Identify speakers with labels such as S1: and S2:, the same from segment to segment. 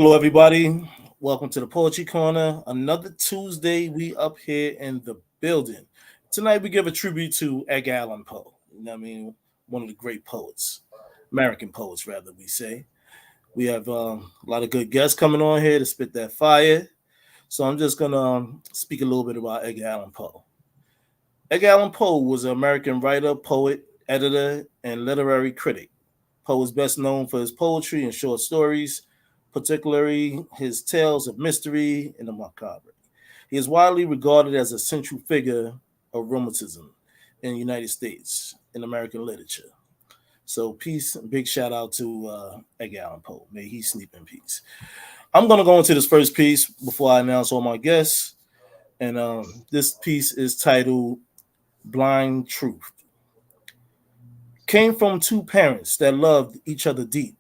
S1: Hello, everybody. Welcome to the Poetry Corner. Another Tuesday, we up here in the building. Tonight, we give a tribute to Edgar Allan Poe. You know what I mean? One of the great poets, American poets, rather, we say. We have a lot of good guests coming on here to spit that fire. So I'm just going to speak a little bit about Edgar Allan Poe. Edgar Allan Poe was an American writer, poet, editor, and literary critic. Poe is best known for his poetry and short stories, particularly his tales of mystery and the macabre. He is widely regarded as a central figure of Romanticism in the United States in American literature. So, peace and big shout out to Edgar Allan Poe. May he sleep in peace. I'm going to go into this first piece before I announce all my guests. And this piece is titled Blind Truth. Came from two parents that loved each other deep.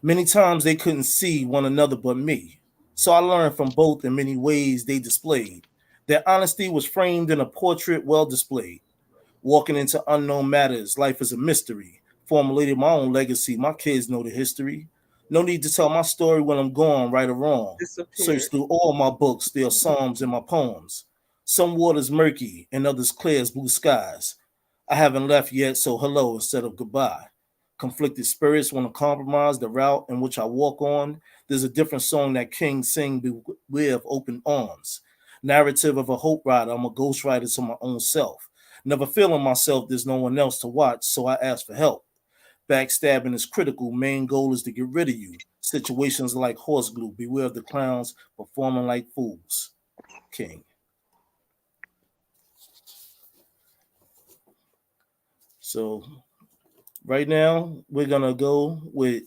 S1: Many times they couldn't see one another but me. So I learned from both in many ways they displayed. Their honesty was framed in a portrait well displayed. Walking into unknown matters, life is a mystery. Formulated my own legacy, my kids know the history. No need to tell my story when I'm gone, right or wrong. Search
S2: Disappeared.
S1: through all my books, there are psalms in my poems. Some waters murky and others clear as blue skies. I haven't left yet, so hello instead of goodbye. Conflicted spirits want to compromise the route in which I walk on. There's a different song that kings sing beware of open arms. Narrative of a hope rider, I'm a ghostwriter to my own self. Never feeling myself, there's no one else to watch, so I ask for help. Backstabbing is critical, main goal is to get rid of you. Situations like horse glue, beware of the clowns performing like fools. King. So right now, we're gonna go with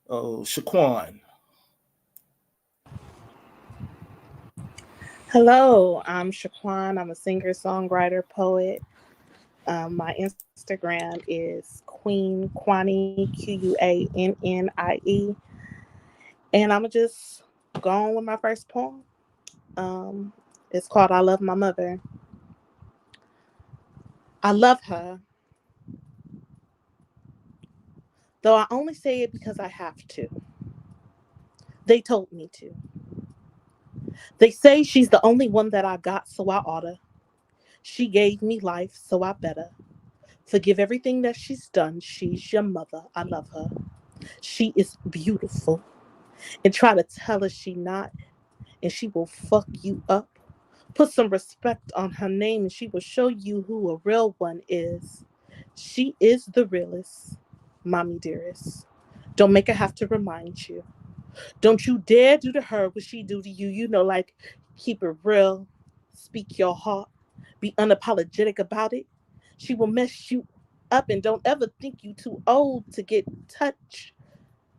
S1: Shaquan.
S2: Hello, I'm Shaquan. I'm a singer, songwriter, poet. My Instagram is QuannieQuannie. And I'm just going with my first poem. Um, it's called I Love My Mother. I love her, though I only say it because I have to. They told me to. They say she's the only one that I got, so I oughta. She gave me life, so I better. Forgive everything that she's done. She's your mother. I love her. She is beautiful. And try to tell her she not, and she will fuck you up. Put some respect on her name, and she will show you who a real one is. She is the realest, mommy dearest. Don't make her have to remind you. Don't you dare do to her what she do to you. You know, like keep it real, speak your heart, be unapologetic about it. She will mess you up, and don't ever think you too old to get touched.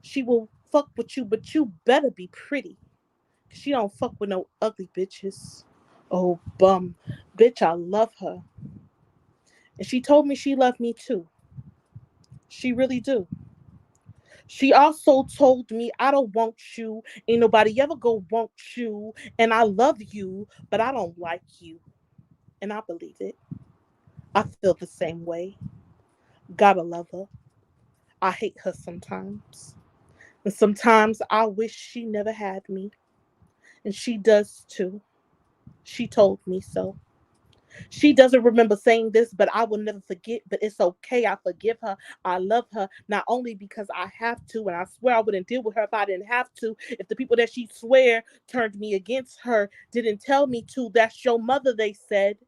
S2: She will fuck with you, but you better be pretty. She don't fuck with no ugly bitches. Oh bum, bitch, I love her, and she told me she loved me too. She really do. She also told me I don't want you. Ain't nobody ever go want you. And I love you, but I don't like you. And I believe it. I feel the same way. Gotta love her. I hate her sometimes. And sometimes I wish she never had me. And she does too. She told me so. She doesn't remember saying this, but I will never forget. But it's okay. I forgive her. I love her, not only because I have to, and I swear I wouldn't deal with her if I didn't have to. If the people that she swear turned me against her didn't tell me to, that's your mother, they said.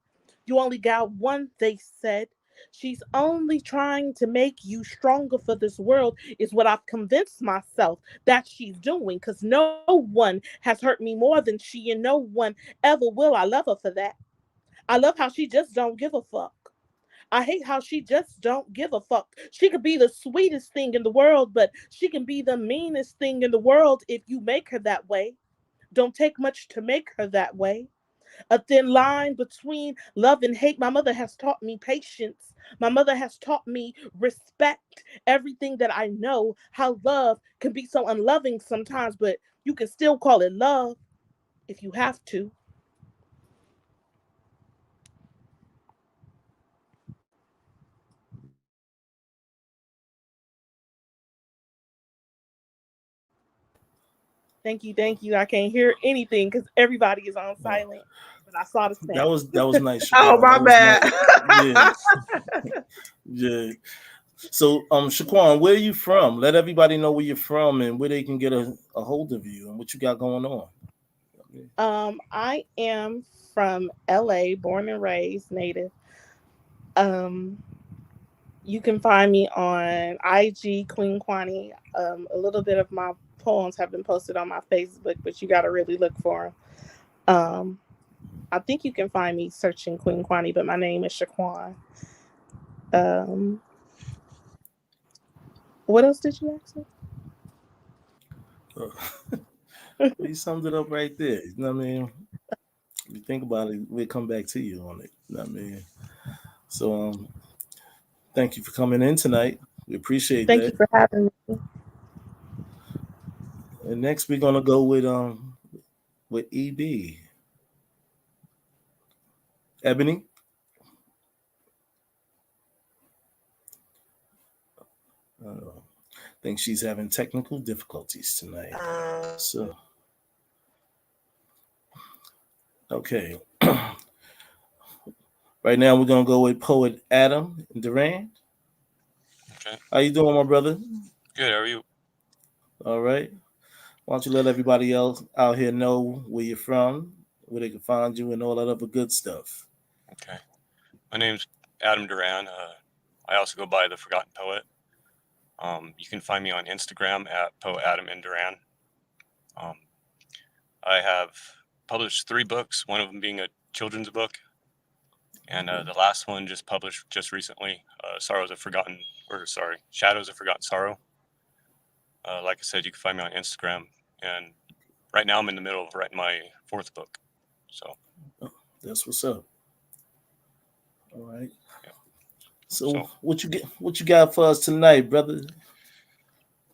S2: You only got one, they said. She's only trying to make you stronger for this world, is what I've convinced myself that she's doing, because no one has hurt me more than she, and no one ever will. I love her for that. I love how she just don't give a fuck. I hate how she just don't give a fuck. She could be the sweetest thing in the world, but she can be the meanest thing in the world if you make her that way. Don't take much to make her that way. A thin line between love and hate. My mother has taught me patience. My mother has taught me respect. Everything that I know, how love can be so unloving sometimes, but you can still call it love if you have to. Thank you, thank you. I can't hear anything because everybody is on
S1: Oh,
S2: silent. But I saw the
S1: that
S2: snap.
S1: was nice,
S3: Oh,
S1: Shaquan.
S3: my
S1: That was nice.
S3: bad.
S1: Yeah, yeah. So, Shaquan, where are you from? Let everybody know where you're from and where they can get a hold of you and what you got going on.
S2: I am from LA, born and raised, native. Um, you can find me on IG, Queen Quani. A little bit of my poems have been posted on my Facebook, but you got to really look for them. I think you can find me searching Queen Quani, but my name is Shaquan. Um, what else did you ask me?
S1: Uh, well, you summed it up right there. You know what I mean? If you think about it, we'll come back to you on it. You know what I mean? So, thank you for coming in tonight. We appreciate
S2: Thank you
S1: that.
S2: for having me.
S1: And next, we're gonna go with EB Ebony. I think she's having technical difficulties tonight. So, okay. Right now, we're gonna go with poet Adam Duran.
S4: Okay.
S1: How you doing, my brother?
S4: Good. How are you?
S1: All right. Why don't you let everybody else out here know where you're from, where they can find you, and all that other good stuff.
S4: Okay. My name's Adam Duran. I also go by the Forgotten Poet. You can find me on Instagram at Poet Adam and Duran. Um, I have published 3 books, one of them being a children's book, and the last one just published just recently, Shadows of Forgotten Sorrow. Like I said, you can find me on Instagram, and right now I'm in the middle of writing my 4th book. So,
S1: That's what's up. All right.
S4: yeah.
S1: So
S4: So
S1: what you got for us tonight, brother?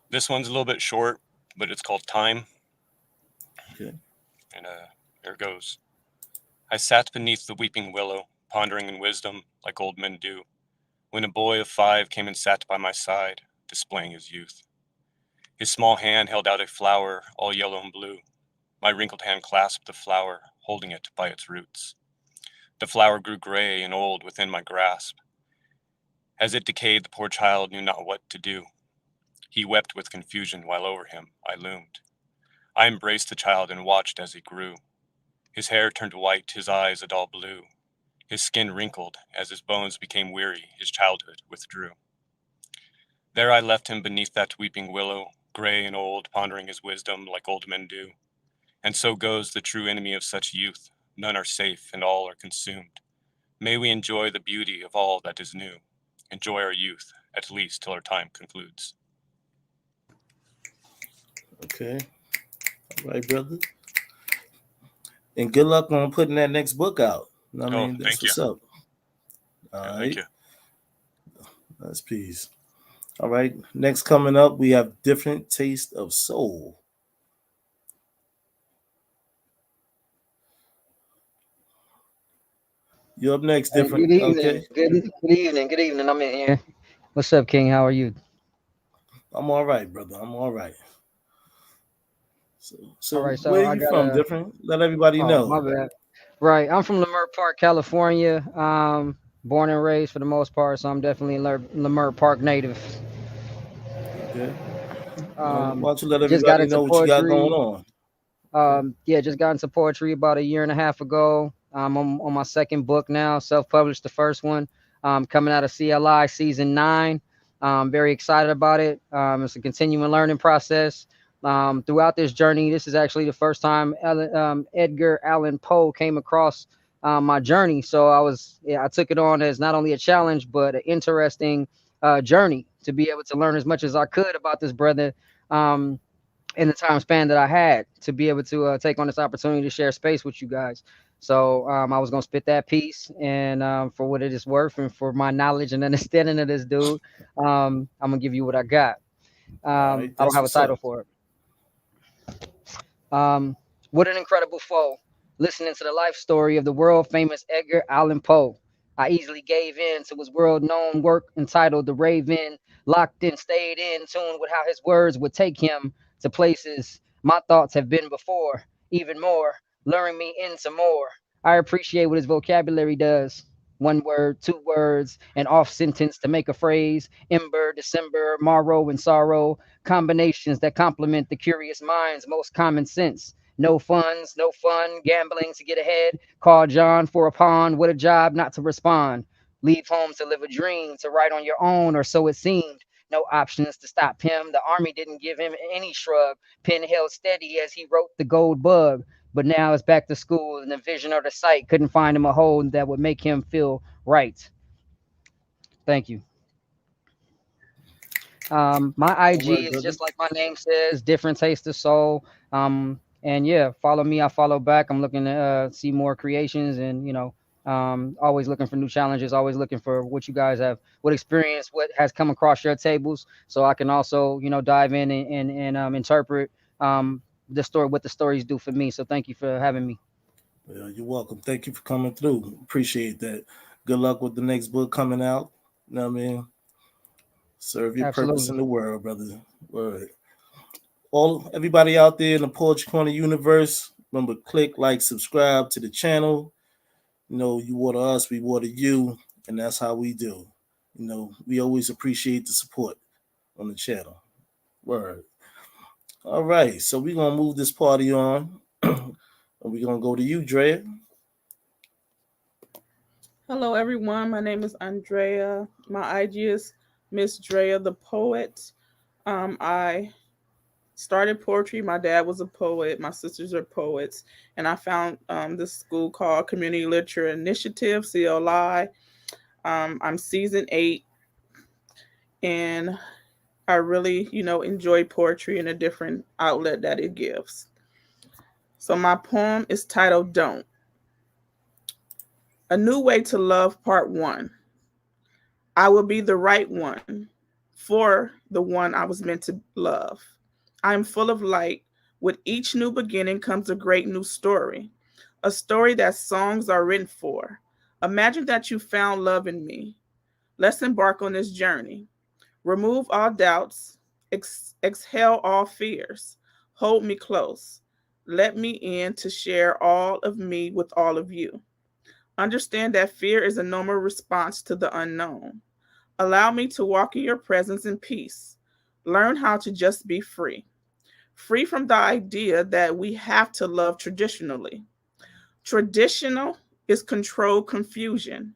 S4: this one's a little bit short, but it's called Time.
S1: Okay.
S4: And here it goes. I sat beneath the weeping willow, pondering in wisdom like old men do, when a boy of 5 came and sat by my side, displaying his youth. His small hand held out a flower, all yellow and blue. My wrinkled hand clasped the flower, holding it by its roots. The flower grew gray and old within my grasp. As it decayed, the poor child knew not what to do. He wept with confusion while over him I loomed. I embraced the child and watched as he grew. His hair turned white, his eyes a dull blue. His skin wrinkled as his bones became weary, his childhood withdrew. There I left him beneath that weeping willow, gray and old, pondering his wisdom like old men do. And so goes the true enemy of such youth. None are safe and all are consumed. May we enjoy the beauty of all that is new. Enjoy our youth, at least till our time concludes.
S1: Okay. All right, brother. And good luck on putting that next book out. I
S4: Oh,
S1: mean, that's
S4: thank you.
S1: what's up.
S4: Yeah,
S1: All
S4: thank
S1: right.
S4: you.
S1: That's peace. All right. Next coming up, we have Different Taste of Soul. You up next,
S5: Hey,
S1: different.
S5: good evening.
S1: Okay.
S5: Good evening. Good evening. I'm in here. What's up, King? How are you?
S1: I'm all right, brother. I'm all right. So,
S5: All
S1: so
S5: right.
S1: where
S5: So
S1: are
S5: I
S1: you
S5: got
S1: from,
S5: a.
S1: different? Let everybody
S5: Oh, my
S1: know.
S5: bad. Right. I'm from Leimert Park, California. Born and raised for the most part, so I'm definitely a Leimert Park native.
S1: Okay.
S5: Um,
S1: Why don't you let
S5: just got
S1: everybody
S5: into
S1: know what you got going
S5: poetry.
S1: on? Okay.
S5: Yeah, just got into poetry about a year and a half ago. I'm on my second book now, self-published the first one. Coming out of CLI season 9. Very excited about it. It's a continuing learning process. Throughout this journey, this is actually the first time Edgar Allen Poe came across my journey. So I took it on as not only a challenge but an interesting journey to be able to learn as much as I could about this brother. Um, in the time span that I had to be able to take on this opportunity to share space with you guys. So I was gonna spit that piece, and for what it is worth, and for my knowledge and understanding of this dude, I'm gonna give you what I got.
S1: All right.
S5: I don't
S1: That's
S5: have a
S1: what's
S5: title
S1: up.
S5: for it. What an incredible foe! Listening to the life story of the world famous Edgar Allan Poe, I easily gave in to his world known work entitled "The Raven." Locked in, stayed in tune with how his words would take him to places My thoughts have been before, even more, luring me into more. I appreciate what his vocabulary does. One word, two words, an off sentence to make a phrase. Ember, December, morrow, and sorrow. Combinations that complement the curious mind's most common sense. No funds, no fun, gambling to get ahead. Call John for a pawn. What a job not to respond. Leave home to live a dream, to write on your own, or so it seemed. No options to stop him. The army didn't give him any shrug. Pen held steady as he wrote the gold bug. But now it's back to school, and the vision or the sight couldn't find him a hole that would make him feel right. Thank you. My
S1: All
S5: IG
S1: right,
S5: is
S1: brother.
S5: just like my name says, different taste of soul. And yeah, follow me, I follow back. I'm looking to see more creations, and always looking for new challenges. Always looking for what you guys have, what experience, what has come across your tables, so I can also dive in and interpret the story, what the stories do for me. So thank you for having me.
S1: Well, you're welcome. Thank you for coming through. Appreciate that. Good luck with the next book coming out. You know what I mean? Serve your purpose
S5: Absolutely.
S1: in the world, brother. Word. All everybody out there in the Poetry Corner universe, remember click, like, subscribe to the channel. You know, you water us, we water you, and that's how we do. You know, we always appreciate the support on the channel. Word. All right, so we're gonna move this party on. And we're gonna go to you, Drea.
S2: Hello, everyone. My name is Andrea. My IG is Miss Drea the Poet. I started poetry. My dad was a poet. My sisters are poets, and I found this school called Community Literature Initiative (CLI). I'm season 8, and I really, enjoy poetry and a different outlet that it gives. So my poem is titled "Don't." A New Way to Love, Part 1. I will be the right one for the one I was meant to love. I am full of light. With each new beginning comes a great new story, a story that songs are written for. Imagine that you found love in me. Let's embark on this journey. Remove all doubts, exhale all fears. Hold me close. Let me in to share all of me with all of you. Understand that fear is a normal response to the unknown. Allow me to walk in your presence in peace. Learn how to just be free. Free from the idea that we have to love traditionally. Traditional is controlled confusion.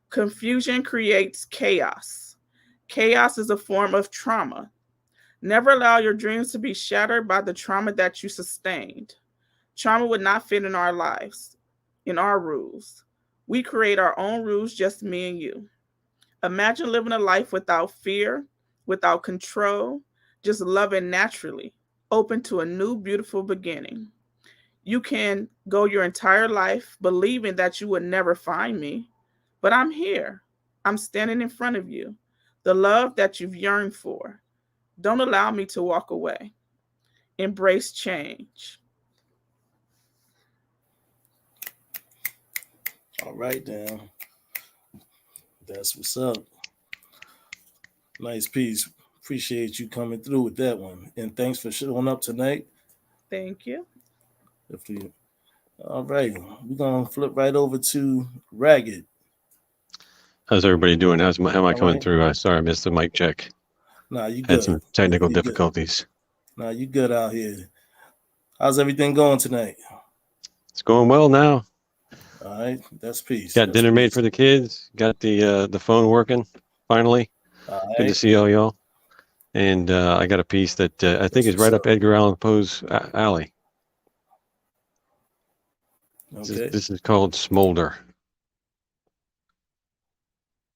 S2: Confusion creates chaos. Chaos is a form of trauma. Never allow your dreams to be shattered by the trauma that you sustained. Trauma would not fit in our lives, in our rules. We create our own rules, just me and you. Imagine living a life without fear, without control, just loving naturally, open to a new, beautiful beginning. You can go your entire life believing that you would never find me, but I'm here. I'm standing in front of you. The love that you've yearned for. Don't allow me to walk away. Embrace change.
S1: All right, then. That's what's up. Nice piece. Appreciate you coming through with that one. And thanks for showing up tonight.
S2: Thank you.
S1: If we, all right, we're gonna flip right over to Ragged.
S4: How's everybody doing? How am I
S1: All
S4: coming
S1: right.
S4: through? Sorry, I missed the mic check.
S1: Nah, you
S4: Had
S1: good.
S4: some technical
S1: You good.
S4: difficulties.
S1: Nah, you good out here. How's everything going tonight?
S4: It's going well now.
S1: All right, that's peace.
S4: Got
S1: That's
S4: dinner made
S1: peace.
S4: for the kids. Got the phone working finally.
S1: All
S4: Good to
S1: right,
S4: see all y'all. And I got a piece that I think
S1: that's
S4: is
S1: what's
S4: right
S1: up.
S4: up Edgar Allan Poe's alley.
S1: Okay.
S4: This is called Smolder.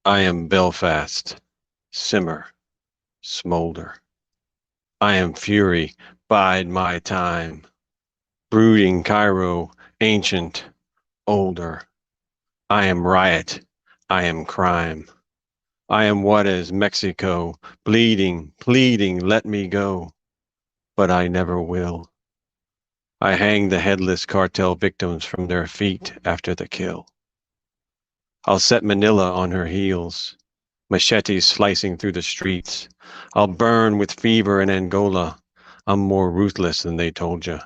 S4: I am Belfast. Simmer. Smolder. I am fury. Bide my time. Brooding Cairo. Ancient. Older. I am riot. I am crime. I am what is Mexico, bleeding, pleading, let me go. But I never will. I hang the headless cartel victims from their feet after the kill. I'll set Manila on her heels, machetes slicing through the streets. I'll burn with fever in Angola.
S3: I'm more ruthless than they told you.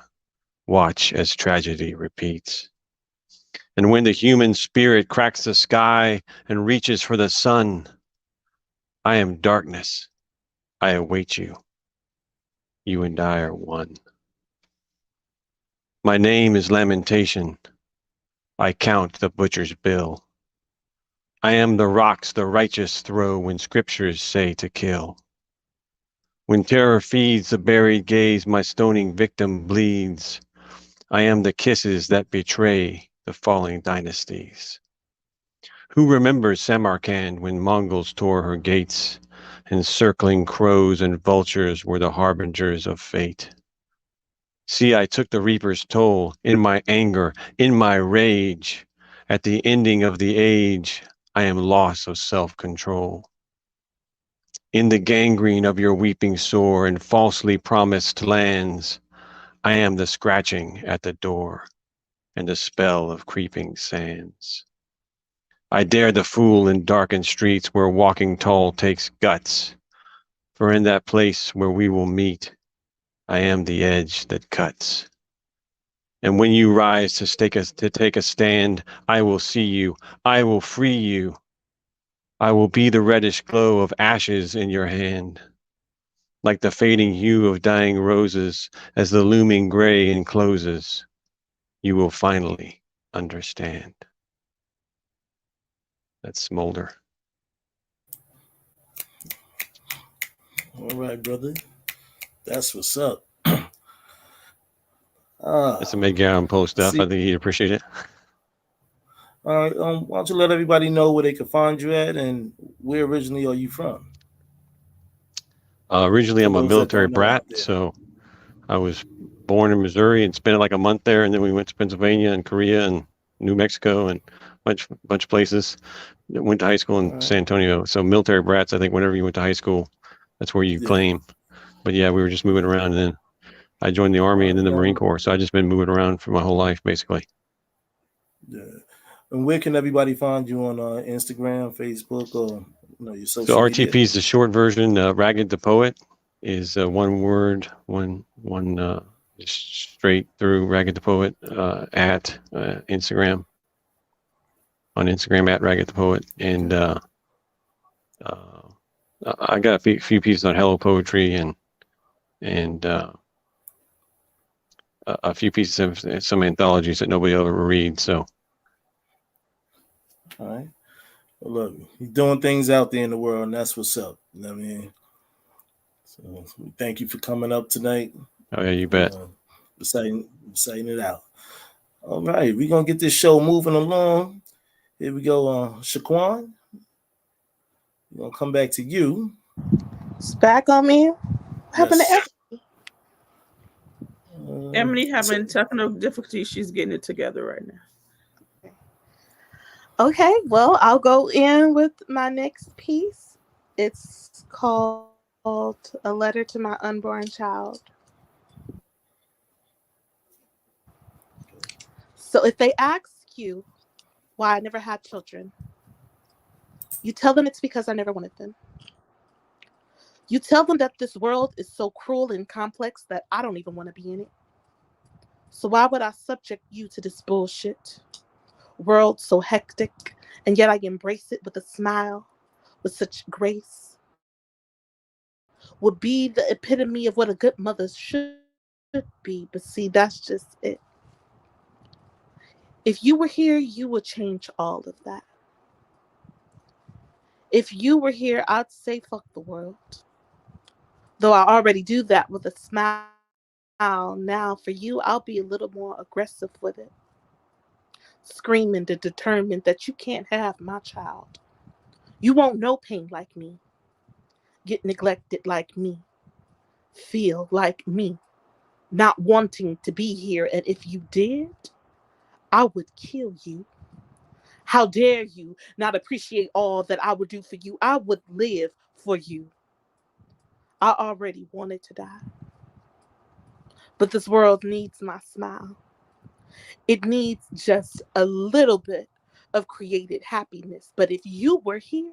S3: Watch as tragedy repeats. And when the human spirit cracks the sky and reaches for the sun, I am darkness. I await you. You and I are one. My name is Lamentation. I count the butcher's bill. I am the rocks the righteous throw when scriptures say to kill. When terror feeds the buried gaze, my stoning victim bleeds. I am the kisses that betray the falling dynasties. Who remembers Samarkand when Mongols tore her gates, and circling crows and vultures were the harbingers of fate? See, I took the reaper's toll in my anger, in my rage. At the ending of the age, I am loss of self-control. In the gangrene of your weeping sore and falsely promised lands, I am the scratching at the door and the spell of creeping sands. I dare the fool in darkened streets where walking tall takes guts, for in that place where we will meet, I am the edge that cuts. And when you rise to take a stand, I will see you, I will free you. I will be the reddish glow of ashes in your hand, like the fading hue of dying roses as the looming gray encloses. You will finally understand. That's Smolder.
S1: All right, brother. That's what's up.
S3: That's some Edgar Allen Poe stuff.
S1: See,
S3: I think he'd appreciate it.
S1: all right. Why don't you let everybody know where they can find you at, and where originally are you from?
S3: Originally,
S1: For
S3: I'm a
S1: those that
S3: military
S1: don't know
S3: brat,
S1: out there.
S3: so I was born in Missouri and spent like a month there, and then we went to Pennsylvania and Korea and New Mexico and bunch of places. Went to high school
S1: All
S3: in
S1: right.
S3: San Antonio. So military brats, I think whenever you went to high school, that's where you
S1: Yeah.
S3: claim. But yeah, we were just moving around, and then I joined the Army
S1: All
S3: and then
S1: right.
S3: the Marine Corps. So I just been moving around for my whole life, basically.
S1: Yeah. And where can everybody find you on Instagram, Facebook, or your
S3: So
S1: social media?
S3: RTP is the short version. Ragged the Poet is one word, just straight through Ragged the Poet at Instagram. On Instagram at Ragged the Poet, and
S1: Okay.
S3: uh, I got a few pieces on Hello Poetry and a few pieces of some anthologies that nobody will ever read. So
S1: All right. Well, look, you're doing things out there in the world, and that's what's up. You know what I mean? So we thank you for coming up tonight
S3: oh yeah, you
S1: and
S3: bet.
S1: reciting it out. All right, we're gonna get this show moving along. Here we go, Shaquan. We're gonna come back to you.
S2: It's back on me. What happened to
S1: Yes.
S2: Ebony?
S6: Emily
S1: So,
S6: having technical difficulties. She's getting it together right now.
S2: Okay, well, I'll go in with my next piece. It's called A Letter to My Unborn Child. So if they ask you why I never had children, you tell them it's because I never wanted them. You tell them that this world is so cruel and complex that I don't even want to be in it. So why would I subject you to this bullshit? World so hectic, and yet I embrace it with a smile, with such grace. Would be the epitome of what a good mother should be, but see, that's just it. If you were here, you would change all of that. If you were here, I'd say fuck the world. Though I already do that with a smile, now for you, I'll be a little more aggressive with it. Screaming and determined that you can't have my child. You won't know pain like me, get neglected like me, feel like me, not wanting to be here. And if you did, I would kill you. How dare you not appreciate all that I would do for you? I would live for you. I already wanted to die. But this world needs my smile. It needs just a little bit of created happiness. But if you were here,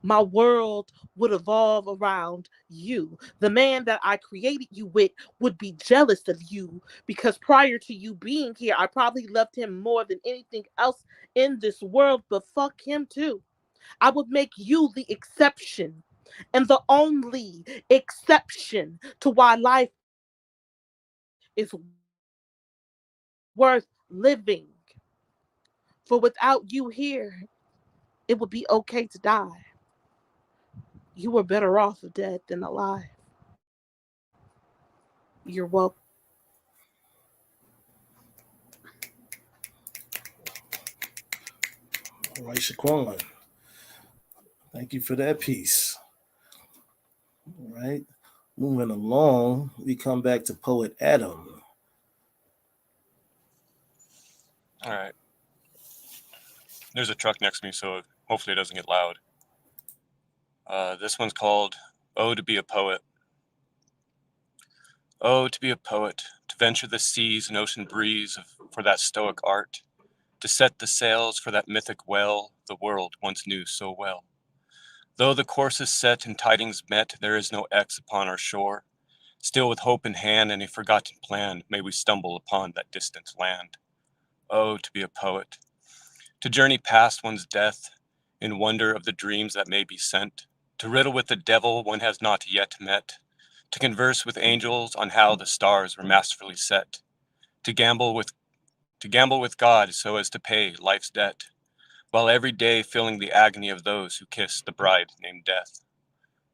S2: My world would evolve around you. The man that I created you with would be jealous of you because prior to you being here, I probably loved him more than anything else in this world, but fuck him too. I would make you the exception and the only exception to why life is worth living. For without you here, it would be okay to die. You were better off dead than alive. You're welcome.
S1: All right, Shaquan, thank you for that piece. All right, moving along, we come back to poet Adam.
S4: All right. There's a truck next to me, so hopefully it doesn't get loud. This one's called Oh, to be a Poet. Oh, to be a poet, to venture the seas and ocean breeze for that stoic art, to set the sails for that mythic well the world once knew so well. Though the course is set and tidings met, there is no X upon our shore. Still with hope in hand and a forgotten plan, may we stumble upon that distant land. Oh, to be a poet, to journey past one's death, in wonder of the dreams that may be sent, to riddle with the devil one has not yet met, to converse with angels on how the stars were masterfully set, to gamble with God so as to pay life's debt, while every day feeling the agony of those who kiss the bride named death.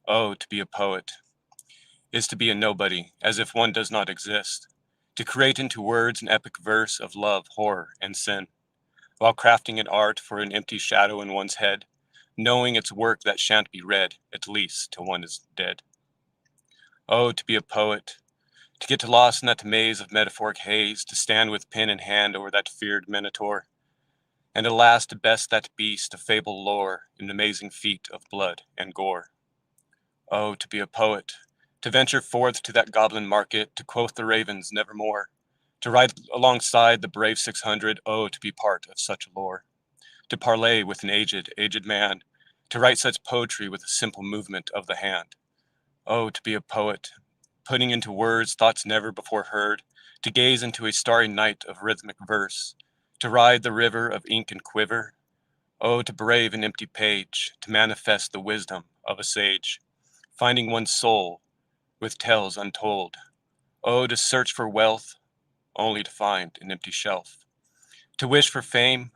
S4: Oh, to be a poet is to be a nobody, as if one does not exist, to create into words an epic verse of love, horror, and sin, while crafting an art for an empty shadow in one's head, knowing it's work that shan't be read, at least till one is dead. Oh, to be a poet, to get lost in that maze of metaphoric haze, to stand with pen in hand over that feared minotaur, and alas, to best that beast of fable lore in amazing feat of blood and gore. Oh, to be a poet, to venture forth to that goblin market, to quoth the ravens nevermore, to ride alongside the brave 600, oh, to be part of such lore, to parley with an aged man, to write such poetry with a simple movement of the hand. Oh, to be a poet, putting into words thoughts never before heard, to gaze into a starry night of rhythmic verse, to ride the river of ink and quiver. Oh, to brave an empty page, to manifest the wisdom of a sage, finding one's soul with tales untold. Oh, to search for wealth, only to find an empty shelf, to wish for fame,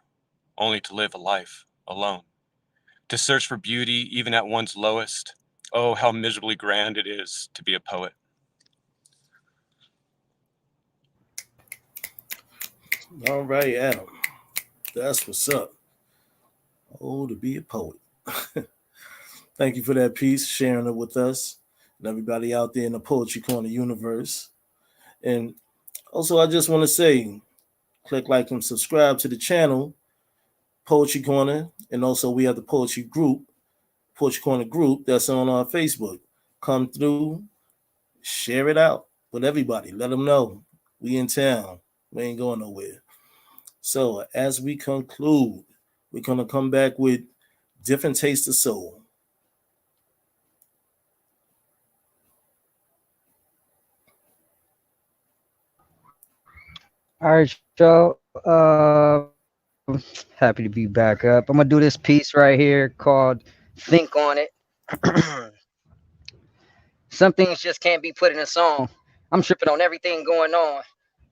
S4: only to live a life alone, to search for beauty even at one's lowest. Oh, how miserably grand it is to be a poet.
S1: All right, Adam, that's what's up. Oh, to be a poet. Thank you for that piece, sharing it with us and everybody out there in the Poetry Corner universe. And also, I just want to say, click like and subscribe to the channel, Poetry Corner, and also we have the Poetry Corner group that's on our Facebook. Come through, share it out with everybody. Let them know we in town. We ain't going nowhere. So as we conclude, we're gonna come back with different taste of soul.
S5: All right, y'all. Happy to be back up. I'm gonna do this piece right here called "Think on It." Some things just can't be put in a song. I'm tripping on everything going on,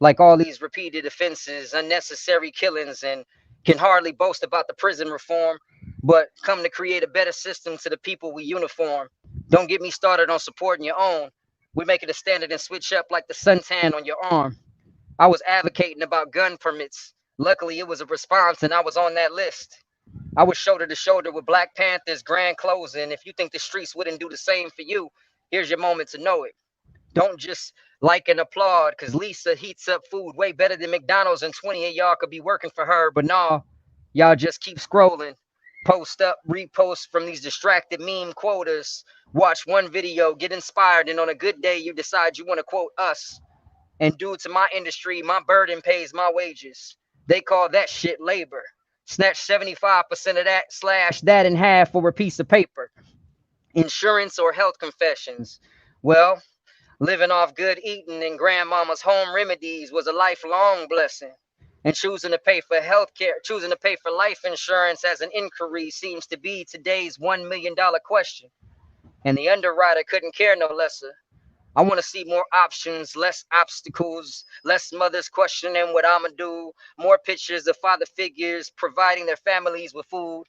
S5: like all these repeated offenses, unnecessary killings, and can hardly boast about the prison reform, but come to create a better system to the people we uniform. Don't get me started on supporting your own. We make it a standard and switch up like the suntan on your arm. I was advocating about gun permits. Luckily, it was a response, and I was on that list. I was shoulder to shoulder with Black Panther's grand closing. If you think the streets wouldn't do the same for you, here's your moment to know it. Don't just like and applaud, because Lisa heats up food way better than McDonald's, and 20 of y'all could be working for her. But nah, y'all just keep scrolling. Post up, repost from these distracted meme quotas. Watch one video, get inspired, and on a good day, you decide you want to quote us. And due to my industry, my burden pays my wages. They call that shit labor. Snatch 75% of that, slash that in half for a piece of paper. Insurance or health confessions. Well, living off good eating and grandmama's home remedies was a lifelong blessing. And choosing to pay for health care, choosing to pay for life insurance as an inquiry seems to be today's $1 million question. And the underwriter couldn't care no lesser. I want to see more options, less obstacles, less mothers questioning what I'ma do, more pictures of father figures providing their families with food.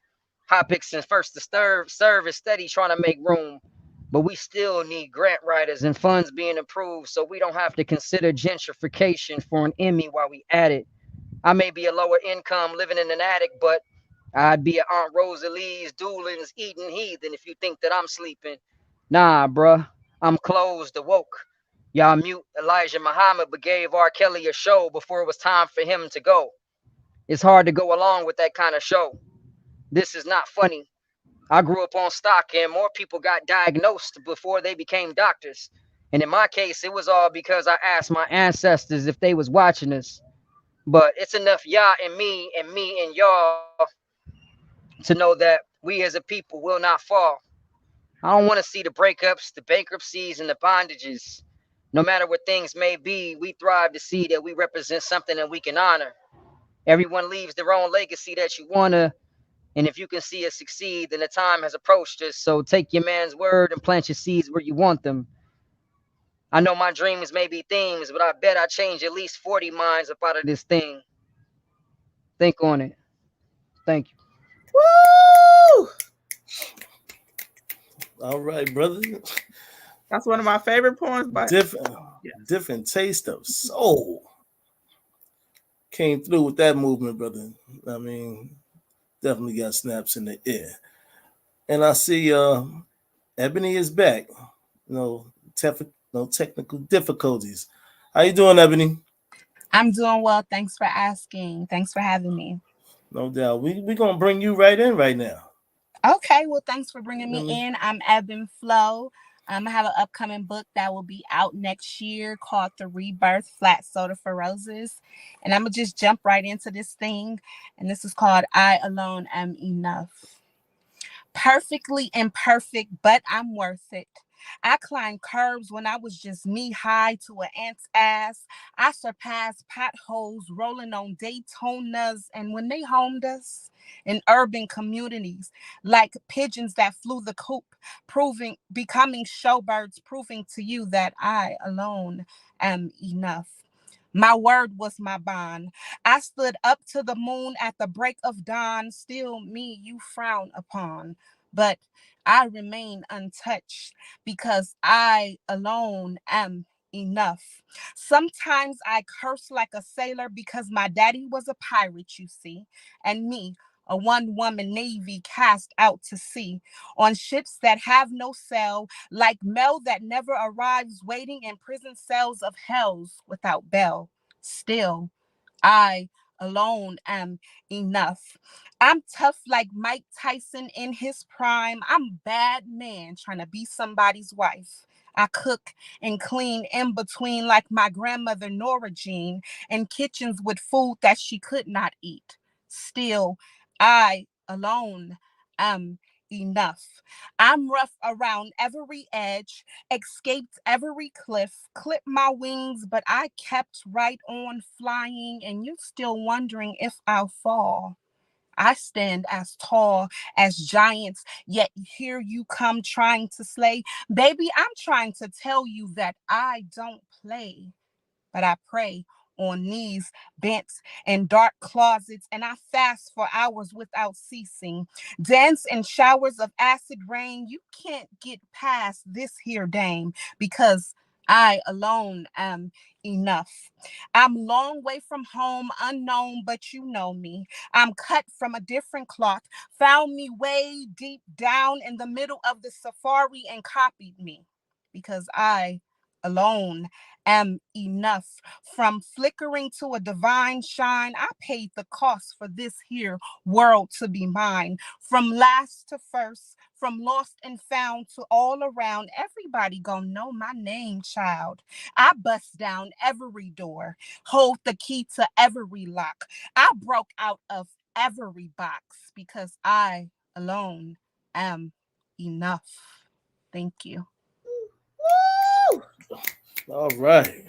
S5: Topics and first to serve is steady trying to make room. But we still need grant writers and funds being approved so we don't have to consider gentrification for an Emmy while we at it. I may be a lower income living in an attic, but I'd be at Aunt Rosalie's Doolin's eating heathen if you think that I'm sleeping. Nah, bruh, I'm closed, awoke. Y'all mute Elijah Muhammad, but gave R. Kelly a show before it was time for him to go. It's hard to go along with that kind of show. This is not funny. I grew up on stock and more people got diagnosed before they became doctors. And in my case, it was all because I asked my ancestors if they was watching us. But it's enough y'all and me and y'all to know that we as a people will not fall. I don't want to see the breakups, the bankruptcies, and the bondages. No matter what things may be, we thrive to see that we represent something that we can honor. Everyone leaves their own legacy that you wanna, and if you can see us succeed, then the time has approached us. So take your man's word and plant your seeds where you want them. I know my dreams may be themes, but I bet I change at least 40 minds up out of this thing. Think on it. Thank you.
S1: Woo! All right, brother.
S6: That's one of my favorite poems. But
S1: Different,
S6: yes.
S1: different taste of soul came through with that movement, brother. I mean, definitely got snaps in the air. And I see Ebony is back. No, no technical difficulties. How you doing, Ebony?
S7: I'm doing well. Thanks for asking. Thanks for having me.
S1: No doubt. We gonna bring you right in right now.
S7: Okay, well, thanks for bringing
S1: You know
S7: me
S1: what I mean?
S7: in. I'm Eben Flo. I have an upcoming book that will be out next year called The Rebirth Flat Soda for Roses. And I'm going to just jump right into this thing. And this is called I Alone Am Enough. Perfectly imperfect, but I'm worth it. I climbed curbs when I was just knee high to an ant's ass. I surpassed potholes rolling on Daytonas, and when they homed us in urban communities, like pigeons that flew the coop, becoming showbirds, proving to you that I alone am enough. My word was my bond. I stood up to the moon at the break of dawn, still me you frown upon. But I remain untouched because I alone am enough. Sometimes I curse like a sailor because my daddy was a pirate, you see, and me, a one woman navy cast out to sea on ships that have no sail, like mail that never arrives, waiting in prison cells of hells without bell. Still, I alone am enough. I'm tough like Mike Tyson in his prime. I'm bad man trying to be somebody's wife. I cook and clean in between like my grandmother Nora Jean in kitchens with food that she could not eat. Still, I alone am enough. I'm rough around every edge, escaped every cliff, clipped my wings, but I kept right on flying, and you're still wondering if I'll fall. I stand as tall as giants, yet here you come trying to slay. Baby, I'm trying to tell you that I don't play, but I pray on knees bent in dark closets, and I fast for hours without ceasing. Dance in showers of acid rain. You can't get past this here dame because I alone am enough. I'm long way from home, unknown, but you know me. I'm cut from a different cloth, found me way deep down in the middle of the safari and copied me because I alone am enough. From flickering to a divine shine, I paid the cost for this here world to be mine. From last to first, from lost and found to all around, everybody gonna know my name, child. I bust down every door, hold the key to every lock. I broke out of every box because I alone am enough. Thank you.
S1: Woo! All right.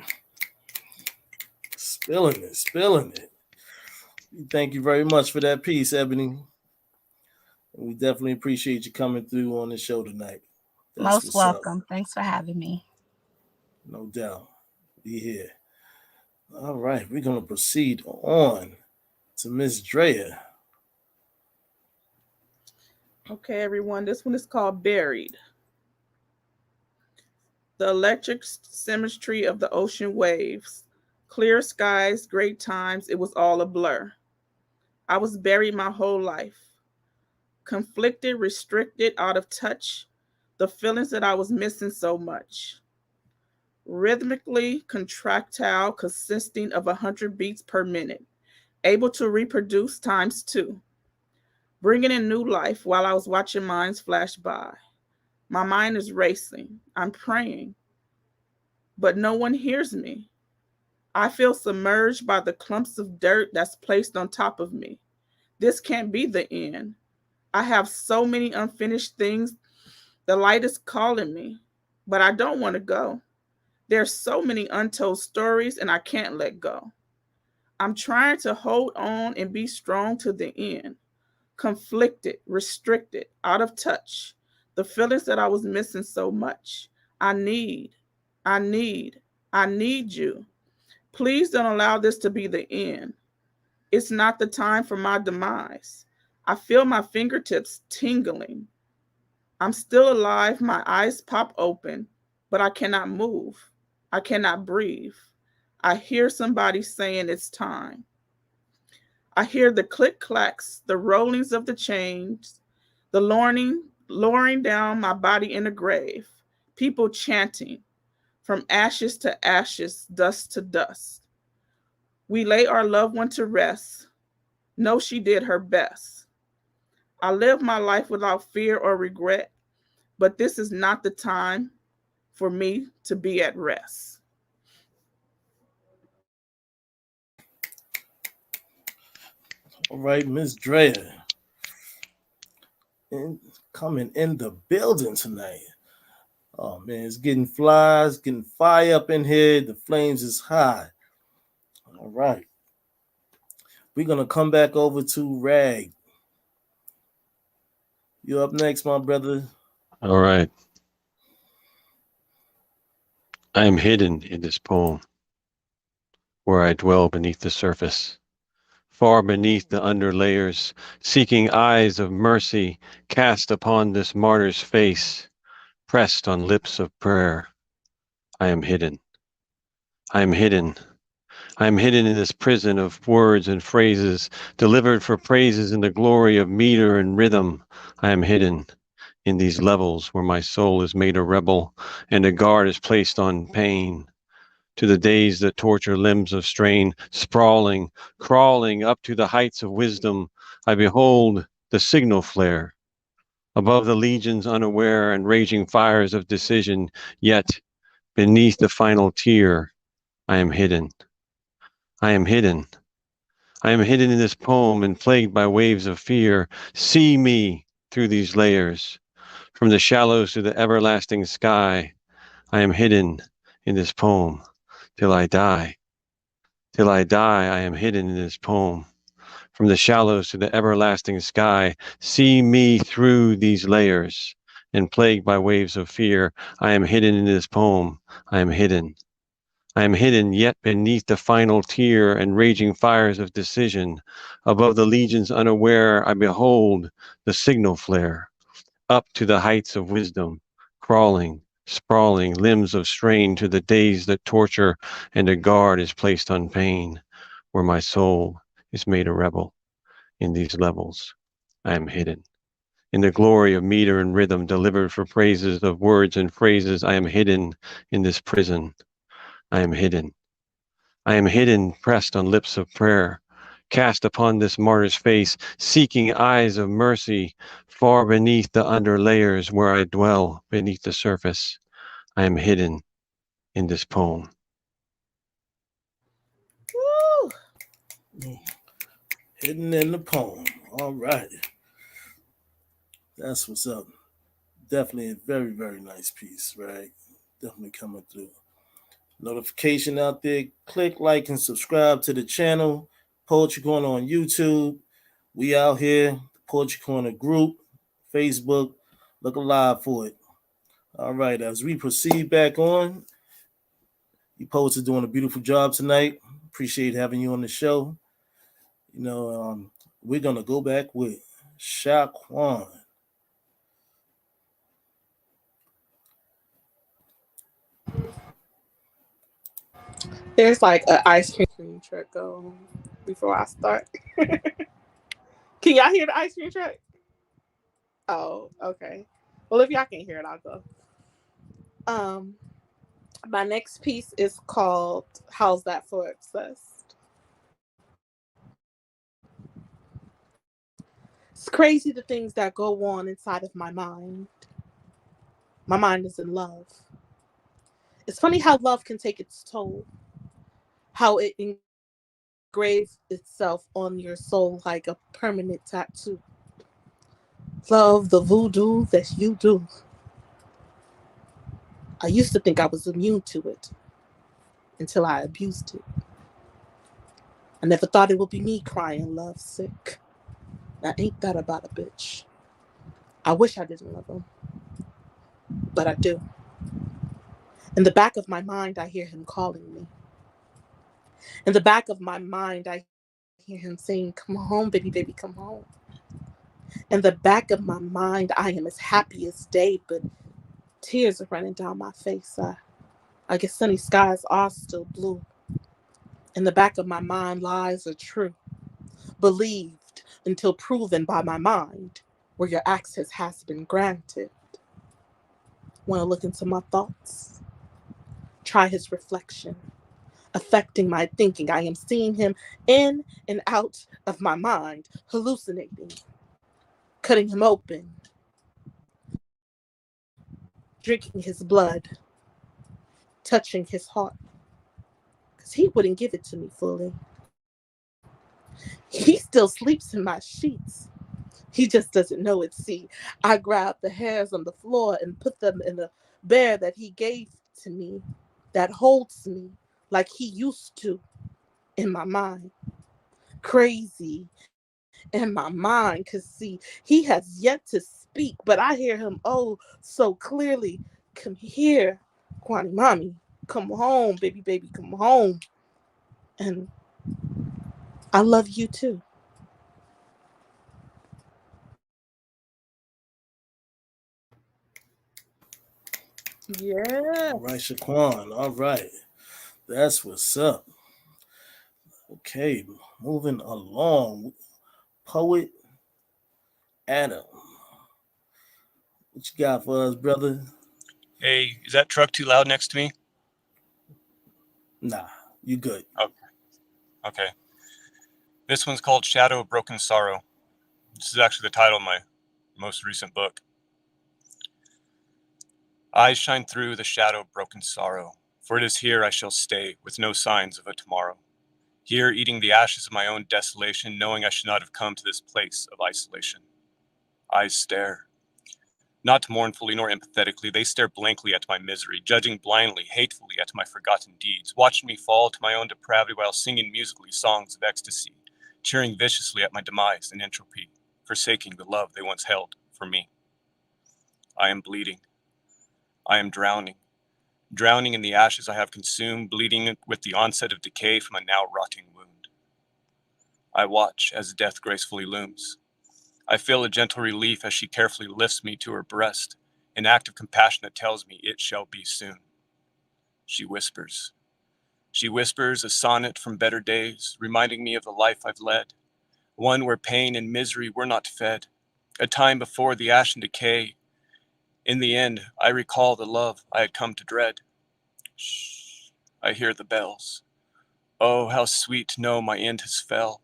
S1: Spilling it, spilling it. Thank you very much for that piece, Ebony. We definitely appreciate you coming through on the show tonight. That's
S7: Most
S1: what's up.
S7: welcome. Thanks for having me.
S1: No doubt. Be here. All right, we're gonna proceed on to Miss Drea.
S6: Okay, everyone. This one is called Buried. The electric symmetry of the ocean waves. Clear skies, great times, it was all a blur. I was buried my whole life. Conflicted, restricted, out of touch. The feelings that I was missing so much. Rhythmically contractile, consisting of 100 beats per minute. Able to reproduce times 2. Bringing in new life while I was watching minds flash by. My mind is racing. I'm praying. But no one hears me. I feel submerged by the clumps of dirt that's placed on top of me. This can't be the end. I have so many unfinished things. The light is calling me, but I don't want to go. There's so many untold stories and I can't let go. I'm trying to hold on and be strong to the end. Conflicted, restricted, out of touch. The feelings that I was missing so much. I need you. Please don't allow this to be the end. It's not the time for my demise. I feel my fingertips tingling. I'm still alive. My eyes pop open, but I cannot move. I cannot breathe. I hear somebody saying it's time. I hear the click clacks, the rollings of the chains, the lowering down my body in a grave. People chanting, from ashes to ashes, dust to dust. We lay our loved one to rest. Know she did her best. I live my life without fear or regret, but this is not the time for me to be at rest.
S1: All right, Miss Drea. Coming in the building tonight. Oh man, it's getting flies, getting fire up in here. The flames is high. All right. We're gonna come back over to Rag. You up next, my brother.
S3: All right. I am hidden in this poem, where I dwell beneath the surface, far beneath the underlayers, seeking eyes of mercy cast upon this martyr's face, pressed on lips of prayer. I am hidden. I am hidden. I am hidden in this prison of words and phrases, delivered for praises in the glory of meter and rhythm. I am hidden in these levels where my soul is made a rebel and a guard is placed on pain. To the days that torture limbs of strain, sprawling, crawling up to the heights of wisdom, I behold the signal flare. Above the legions unaware and raging fires of decision, yet beneath the final tear, I am hidden. I am hidden. I am hidden in this poem and plagued by waves of fear. See me through these layers. From the shallows to the everlasting sky, I am hidden in this poem till I die. Till I die, I am hidden in this poem. From the shallows to the everlasting sky, see me through these layers. And plagued by waves of fear, I am hidden in this poem. I am hidden. I am hidden yet beneath the final tear and raging fires of decision. Above the legions unaware, I behold the signal flare. Up to the heights of wisdom, crawling, sprawling, limbs of strain to the days that torture, and a guard is placed on pain, where my soul is made a rebel. In these levels, I am hidden. In the glory of meter and rhythm, delivered for praises of words and phrases, I am hidden in this prison. I am hidden. I am hidden, pressed on lips of prayer, cast upon this martyr's face, seeking eyes of mercy, far beneath the underlayers where I dwell beneath the surface. I am hidden in this poem.
S6: Woo!
S1: Hidden in the poem. All right. That's what's up. Definitely a very, very nice piece, right? Definitely coming through. Notification out there. Click like and subscribe to the channel. Poetry Corner on YouTube. We out here. Poetry Corner group, Facebook. Look alive for it. All right. As we proceed back on, you poets are doing a beautiful job tonight. Appreciate having you on the show. We're gonna go back with Shaquan.
S2: There's like an ice cream truck going before I start. Can y'all hear the ice cream truck? Oh, okay. Well, if y'all can hear it, I'll go. My next piece is called "How's That for Obsessed." It's crazy the things that go on inside of my mind. My mind is in love. It's funny how love can take its toll, how it engraves itself on your soul like a permanent tattoo. Love, the voodoo that you do. I used to think I was immune to it until I abused it. I never thought it would be me crying love sick. Now ain't that about a bitch? I wish I didn't love him, but I do. In the back of my mind, I hear him calling me. In the back of my mind, I hear him saying, "Come home, baby, baby, come home." In the back of my mind, I am as happy as day, but tears are running down my face. I guess sunny skies are still blue. In the back of my mind, lies are true, believed until proven by my mind, where your access has been granted. Want to look into my thoughts? Try his reflection, affecting my thinking. I am seeing him in and out of my mind, hallucinating, cutting him open, drinking his blood, touching his heart, because he wouldn't give it to me fully. He still sleeps in my sheets. He just doesn't know it. See, I grab the hairs on the floor and put them in a bear that he gave to me, that holds me like he used to in my mind. Crazy in my mind, because see, he has yet to speak, but I hear him oh so clearly. Come here, Kwani Mommy. Come home, baby, baby, come home. And I love you too. Yeah.
S1: All right, Shaquan. All right. That's what's up. Okay, moving along. Poet Adam. What you got for us, brother?
S4: Hey, is that truck too loud next to me?
S1: Nah, you good.
S4: Okay. This one's called Shadow of Broken Sorrow. This is actually the title of my most recent book. Eyes shine through the shadow of broken sorrow, for it is here I shall stay, with no signs of a tomorrow. Here, eating the ashes of my own desolation, knowing I should not have come to this place of isolation. Eyes stare. Not mournfully nor empathetically, they stare blankly at my misery, judging blindly, hatefully at my forgotten deeds, watching me fall to my own depravity while singing musically songs of ecstasy, cheering viciously at my demise and entropy, forsaking the love they once held for me. I am bleeding. I am drowning. Drowning in the ashes I have consumed, bleeding with the onset of decay from a now rotting wound. I watch as death gracefully looms. I feel a gentle relief as she carefully lifts me to her breast, an act of compassion that tells me it shall be soon. She whispers. She whispers a sonnet from better days, reminding me of the life I've led, one where pain and misery were not fed, a time before the ash and decay. In the end, I recall the love I had come to dread. Shh, I hear the bells. Oh, how sweet to know my end has fell.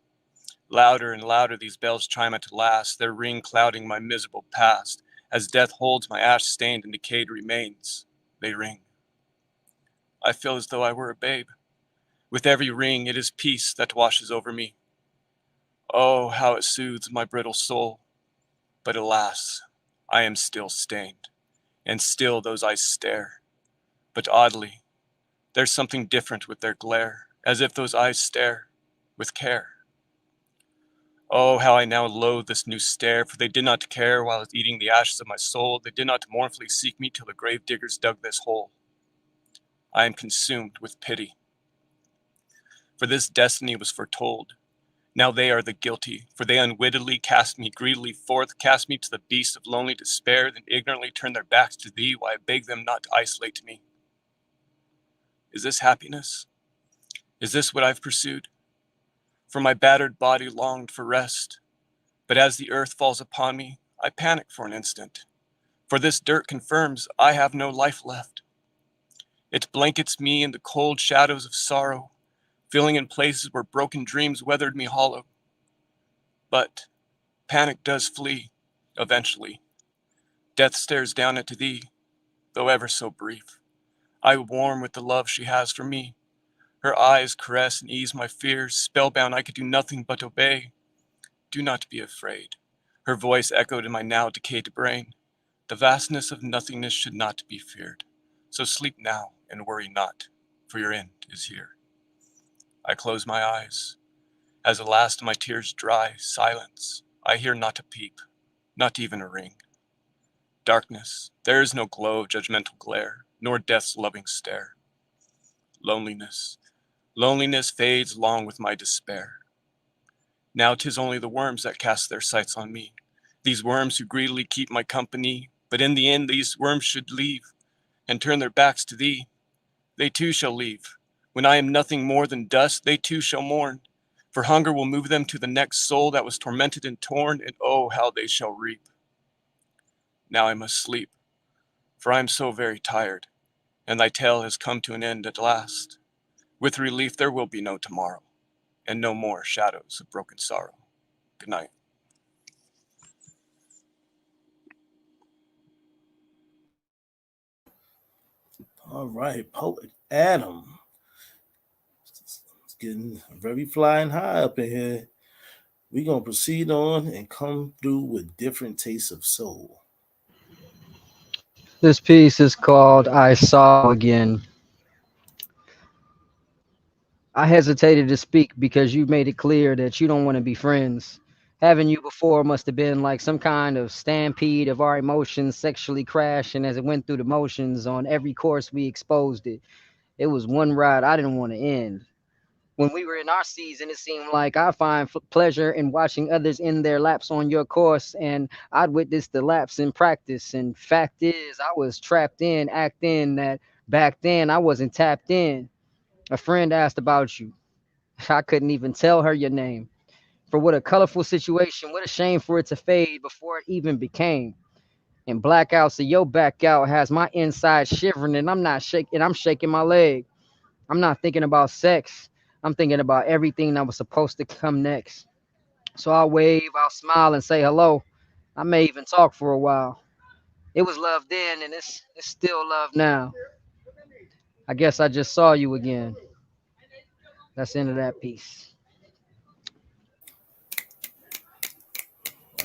S4: Louder and louder these bells chime at last, their ring clouding my miserable past. As death holds my ash-stained and decayed remains, they ring. I feel as though I were a babe. With every ring, it is peace that washes over me. Oh, how it soothes my brittle soul. But alas, I am still stained, and still those eyes stare. But oddly, there's something different with their glare, as if those eyes stare with care. Oh, how I now loathe this new stare, for they did not care while I was eating the ashes of my soul. They did not mournfully seek me till the grave diggers dug this hole. I am consumed with pity, for this destiny was foretold. Now they are the guilty, for they unwittingly cast me greedily forth, cast me to the beast of lonely despair, then ignorantly turn their backs to thee, while I beg them not to isolate me. Is this happiness? Is this what I've pursued? For my battered body longed for rest, but as the earth falls upon me, I panic for an instant, for this dirt confirms I have no life left. It blankets me in the cold shadows of sorrow, filling in places where broken dreams weathered me hollow. But panic does flee, eventually. Death stares down into thee, though ever so brief. I warm with the love she has for me. Her eyes caress and ease my fears. Spellbound, I could do nothing but obey. Do not be afraid. Her voice echoed in my now decayed brain. The vastness of nothingness should not be feared. So sleep now and worry not, for your end is here. I close my eyes. As the last of my tears dry, silence. I hear not a peep, not even a ring. Darkness, there is no glow of judgmental glare, nor death's loving stare. Loneliness, loneliness fades along with my despair. Now 'tis only the worms that cast their sights on me, these worms who greedily keep my company, but in the end these worms should leave, and turn their backs to thee. They too shall leave. When I am nothing more than dust, they too shall mourn, for hunger will move them to the next soul that was tormented and torn, and oh, how they shall reap. Now I must sleep, for I am so very tired, and thy tale has come to an end at last. With relief there will be no tomorrow, and no more shadows of broken sorrow. Good night.
S1: All right, poet Adam. It's getting very flying high up in here. We're gonna proceed on and come through with different tastes of soul.
S5: This piece is called I Saw Again. I hesitated to speak because you made it clear that you don't want to be friends. Having you before must have been like some kind of stampede of our emotions sexually crashing as it went through the motions on every course we exposed it. It was one ride I didn't want to end. When we were in our season, it seemed like I find pleasure in watching others end their laps on your course, and I'd witness the laps in practice. And fact is, I was trapped in, acting that back then I wasn't tapped in. A friend asked about you. I couldn't even tell her your name. For what a colorful situation, what a shame for it to fade before it even became. And blackouts of your back out has my inside shivering, and I'm not shaking, I'm shaking my leg. I'm not thinking about sex. I'm thinking about everything that was supposed to come next. So I'll wave, I'll smile and say hello. I may even talk for a while. It was love then, and it's still love now. I guess I just saw you again. That's the end of that piece.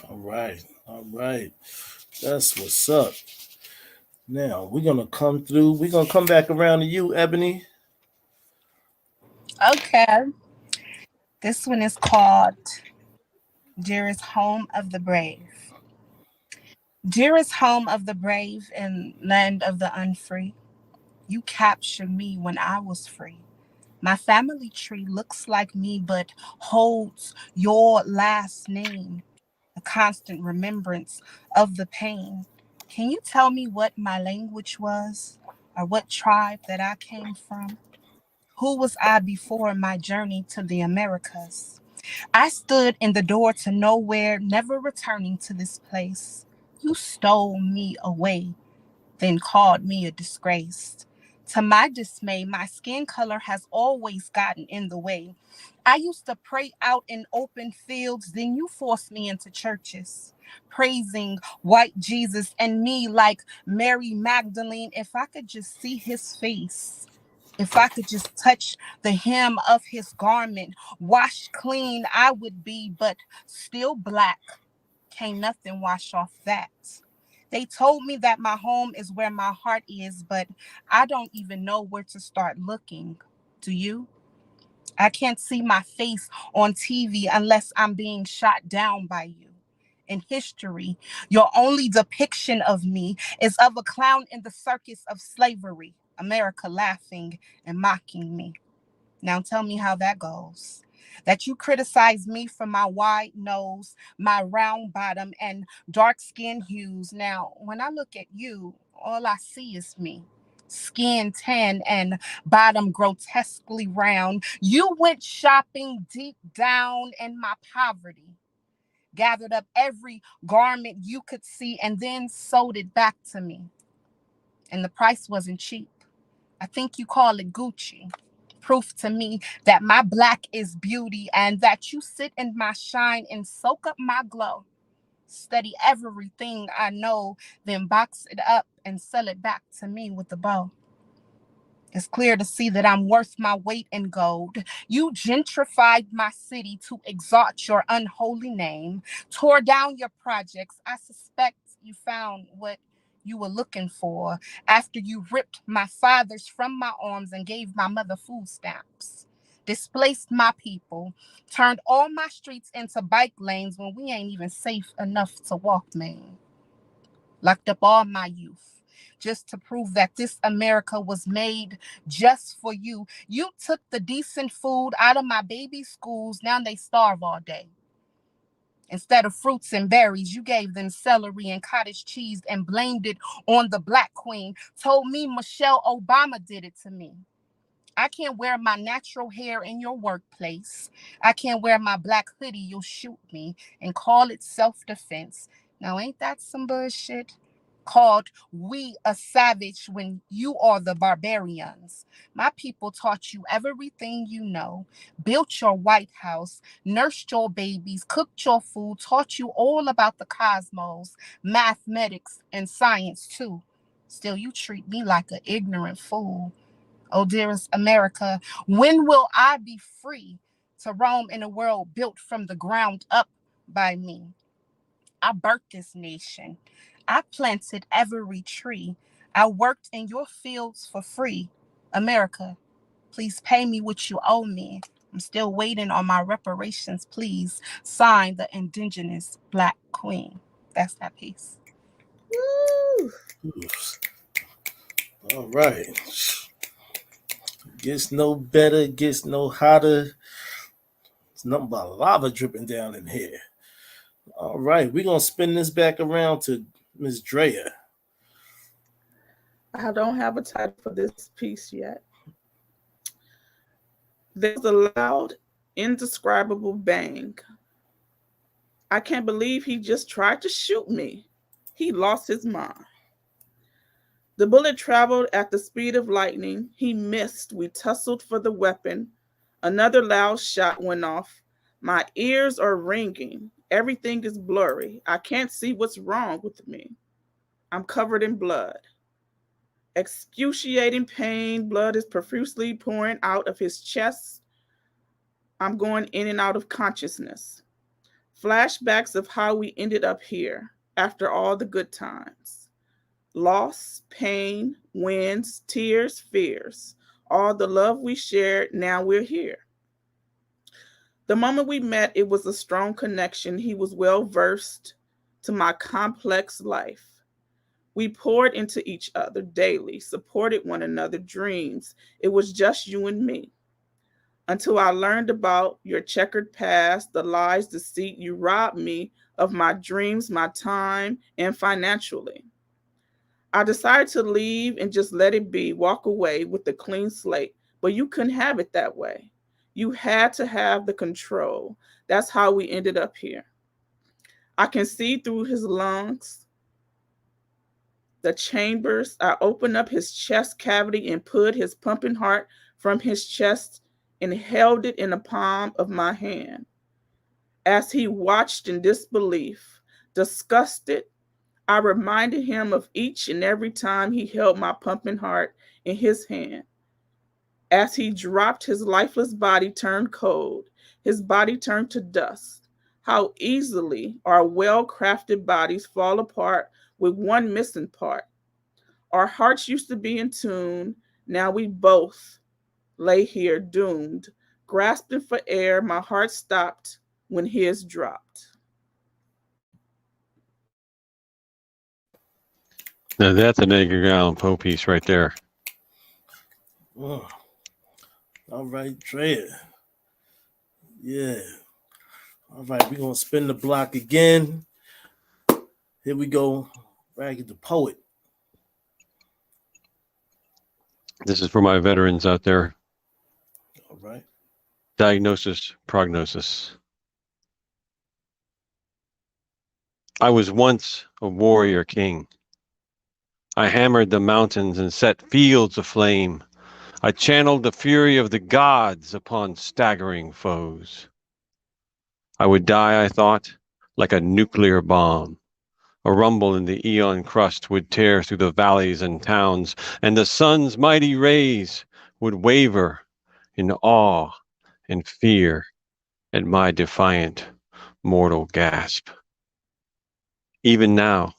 S1: All right, all right. That's what's up. Now we're gonna come through. We're gonna come back around to you, Ebony.
S7: Okay. This one is called Dearest Home of the Brave. Dearest home of the brave and land of the unfree, you captured me when I was free. My family tree looks like me but holds your last name, a constant remembrance of the pain. Can you tell me what my language was or what tribe that I came from? Who was I before my journey to the Americas? I stood in the door to nowhere, never returning to this place. You stole me away, then called me a disgrace. To my dismay, my skin color has always gotten in the way. I used to pray out in open fields, then you forced me into churches, praising white Jesus and me like Mary Magdalene. If I could just see his face, If I could just touch the hem of his garment, washed clean I would be, but still black. Can't nothing wash off that. They told me that my home is where my heart is, but I don't even know where to start looking. Do you? I can't see my face on TV unless I'm being shot down by you. In history, your only depiction of me is of a clown in the circus of slavery, America laughing and mocking me. Now tell me how that goes. That you criticize me for my wide nose, my round bottom, and dark skin hues. Now, when I look at you, all I see is me. Skin tan and bottom grotesquely round. You went shopping deep down in my poverty, gathered up every garment you could see, and then sold it back to me. And the price wasn't cheap. I think you call it Gucci. Proof to me that my black is beauty and that you sit in my shine and soak up my glow. Study everything I know, then box it up and sell it back to me with a bow. It's clear to see that I'm worth my weight in gold. You gentrified my city to exalt your unholy name, tore down your projects. I suspect you found what you were looking for after you ripped my fathers from my arms and gave my mother food stamps. Displaced my people, turned all my streets into bike lanes when we ain't even safe enough to walk, man. Locked up all my youth just to prove that this America was made just for you. You took the decent food out of my baby schools. Now they starve all day. Instead of fruits and berries, you gave them celery and cottage cheese and blamed it on the black queen. Told me Michelle Obama did it to me. I can't wear my natural hair in your workplace. I can't wear my black hoodie. You'll shoot me and call it self-defense. Now, ain't that some bullshit? Called we a savage when you are the barbarians. My people taught you everything you know, built your White House, nursed your babies, cooked your food, taught you all about the cosmos, mathematics, and science too. Still, you treat me like an ignorant fool. Oh, dearest America, when will I be free to roam in a world built from the ground up by me? I birthed this nation. I planted every tree. I worked in your fields for free. America, please pay me what you owe me. I'm still waiting on my reparations. Please sign the indigenous Black Queen. That's that piece.
S6: Woo!
S1: All right. Gets no better, gets no hotter. It's nothing but lava dripping down in here. All right, we're gonna spin this back around to Miss Drea.
S6: I don't have a title for this piece yet. There's a loud, indescribable bang. I can't believe he just tried to shoot me. He lost his mind. The bullet traveled at the speed of lightning. He missed. We tussled for the weapon. Another loud shot went off. My ears are ringing. Everything is blurry. I can't see what's wrong with me. I'm covered in blood. Excruciating pain. Blood is profusely pouring out of his chest. I'm going in and out of consciousness. Flashbacks of how we ended up here after all the good times. Loss, pain, wins, tears, fears. All the love we shared, now we're here. The moment we met, it was a strong connection. He was well versed to my complex life. We poured into each other daily, supported one another, dreams. It was just you and me. Until I learned about your checkered past, the lies, deceit, you robbed me of my dreams, my time, and financially. I decided to leave and just let it be, walk away with a clean slate, but you couldn't have it that way. You had to have the control. That's how we ended up here. I can see through his lungs, the chambers. I opened up his chest cavity and put his pumping heart from his chest and held it in the palm of my hand. As he watched in disbelief, disgusted, I reminded him of each and every time he held my pumping heart in his hand. As he dropped, his lifeless body turned cold. His body turned to dust. How easily our well crafted bodies fall apart with one missing part. Our hearts used to be in tune. Now we both lay here doomed. Grasping for air, my heart stopped when his dropped.
S3: Now that's an Edgar Allan Poe piece right there.
S1: Oh, all right, Drea. Yeah. All right, we're going to spin the block again. Here we go. Ragged the Poet.
S3: This is for my veterans out there.
S1: All right.
S3: Diagnosis, prognosis. I was once a warrior king. I hammered the mountains and set fields aflame. I channeled the fury of the gods upon staggering foes. I would die, I thought, like a nuclear bomb. A rumble in the eon crust would tear through the valleys and towns, and the sun's mighty rays would waver in awe and fear at my defiant mortal gasp. Even now,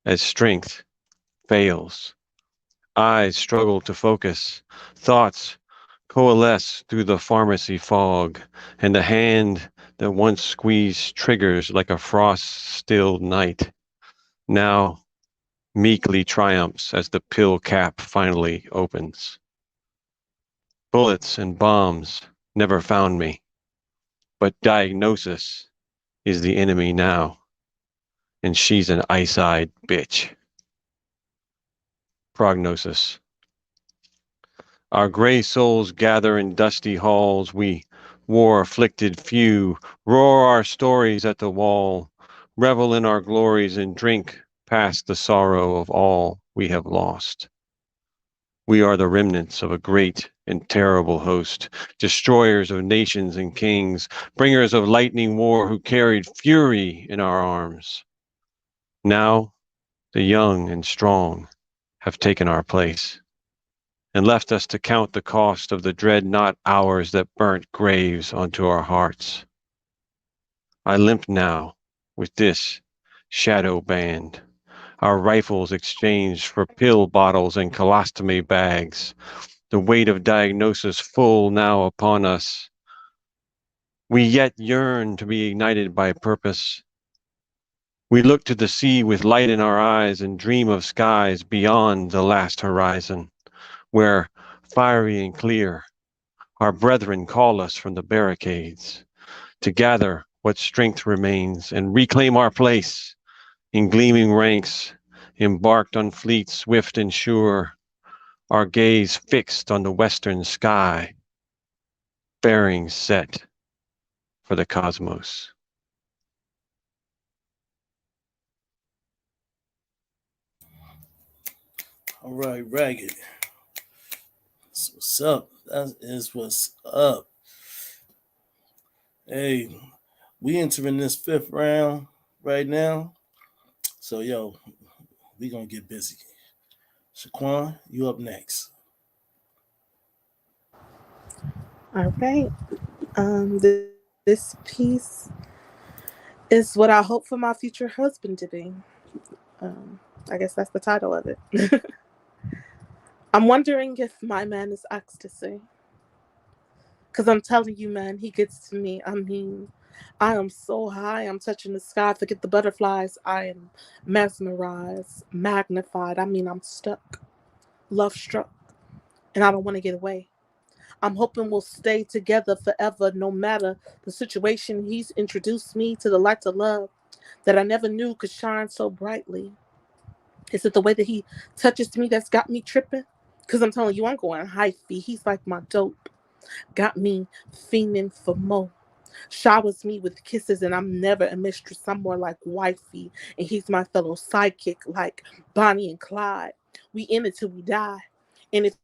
S3: as strength fails, eyes struggle to focus, thoughts coalesce through the pharmacy fog, and the hand that once squeezed triggers like a frost-stilled night now meekly triumphs as the pill cap finally opens. Bullets and bombs never found me, but diagnosis is the enemy now, and she's an ice-eyed bitch. Prognosis. Our gray souls gather in dusty halls. We war-afflicted few roar our stories at the wall, revel in our glories and drink past the sorrow of all we have lost. We are the remnants of a great and terrible host, destroyers of nations and kings, bringers of lightning war who carried fury in our arms. Now, the young and strong have taken our place and left us to count the cost of the dreadnought hours that burnt graves onto our hearts. I limp now with this shadow band, our rifles exchanged for pill bottles and colostomy bags, the weight of diagnosis full now upon us. We yet yearn to be ignited by purpose. We look to the sea with light in our eyes and dream of skies beyond the last horizon, where, fiery and clear, our brethren call us from the barricades to gather what strength remains and reclaim our place in gleaming ranks, embarked on fleets swift and sure, our gaze fixed on the western sky, bearings set for the cosmos.
S1: All right, Ragged. That's what's up. That is what's up. Hey, we entering this fifth round right now. So, yo, we going to get busy. Shaquan, you up next.
S2: All right. This piece is what I hope for my future husband to be. Um, I guess that's the title of it. I'm wondering if my man is ecstasy. Because I'm telling you, man, he gets to me. I mean, I am so high. I'm touching the sky. Forget the butterflies. I am mesmerized, magnified. I mean, I'm stuck, love struck, and I don't want to get away. I'm hoping we'll stay together forever, no matter the situation. He's introduced me to the light of love that I never knew could shine so brightly. Is it the way that he touches me that's got me tripping? Because I'm telling you, I'm going hyphy. He's like my dope. Got me fiending for more. Showers me with kisses, and I'm never a mistress. I'm more like wifey, and he's my fellow sidekick, like Bonnie and Clyde. We in it till we die. And if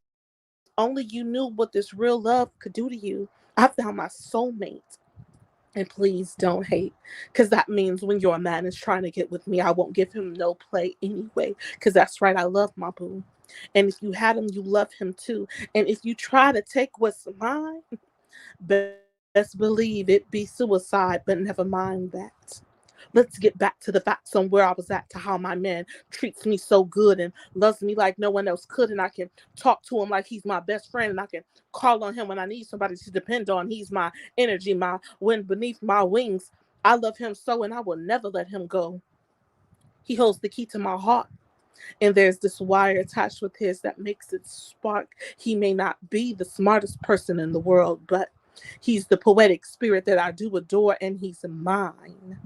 S2: only you knew what this real love could do to you. I found my soulmate. And please don't hate, because that means when your man is trying to get with me, I won't give him no play anyway, because that's right, I love my boo. And if you had him, you love him too. And if you try to take what's mine, best believe it be suicide, but never mind that. Let's get back to the facts on where I was at, to how my man treats me so good and loves me like no one else could. And I can talk to him like he's my best friend, and I can call on him when I need somebody to depend on. He's my energy, my wind beneath my wings. I love him so, and I will never let him go. He holds the key to my heart, and there's this wire attached with his that makes it spark. He may not be the smartest person in the world, but he's the poetic spirit that I do adore, and he's mine.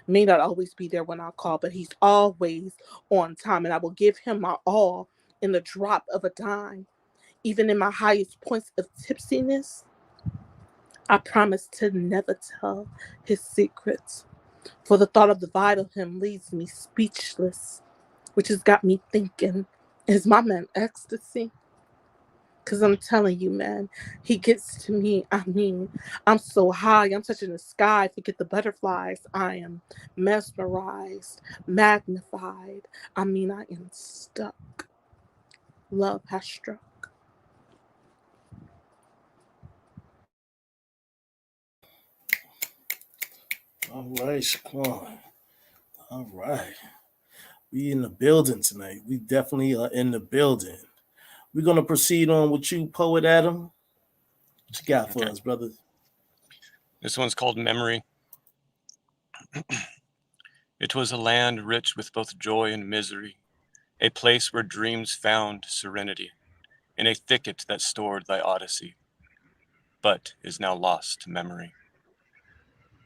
S2: May not always be there when I call, but he's always on time, and I will give him my all in the drop of a dime. Even in my highest points of tipsiness, I promise to never tell his secrets. For the thought of the vital him leaves me speechless, which has got me thinking, is my man ecstasy? Because I'm telling you, man, he gets to me. I mean, I'm so high, I'm touching the sky, forget the butterflies. I am mesmerized, magnified. I mean, I am stuck. Love has struck.
S1: All right, Shaquan. All right. We in the building tonight. We definitely are in the building. We're gonna proceed on with you, Poet Adam. What you got for
S4: Okay.
S1: us, brother?
S4: This one's called Memory. It was a land rich with both joy and misery, a place where dreams found serenity, in a thicket that stored thy odyssey, but is now lost to memory.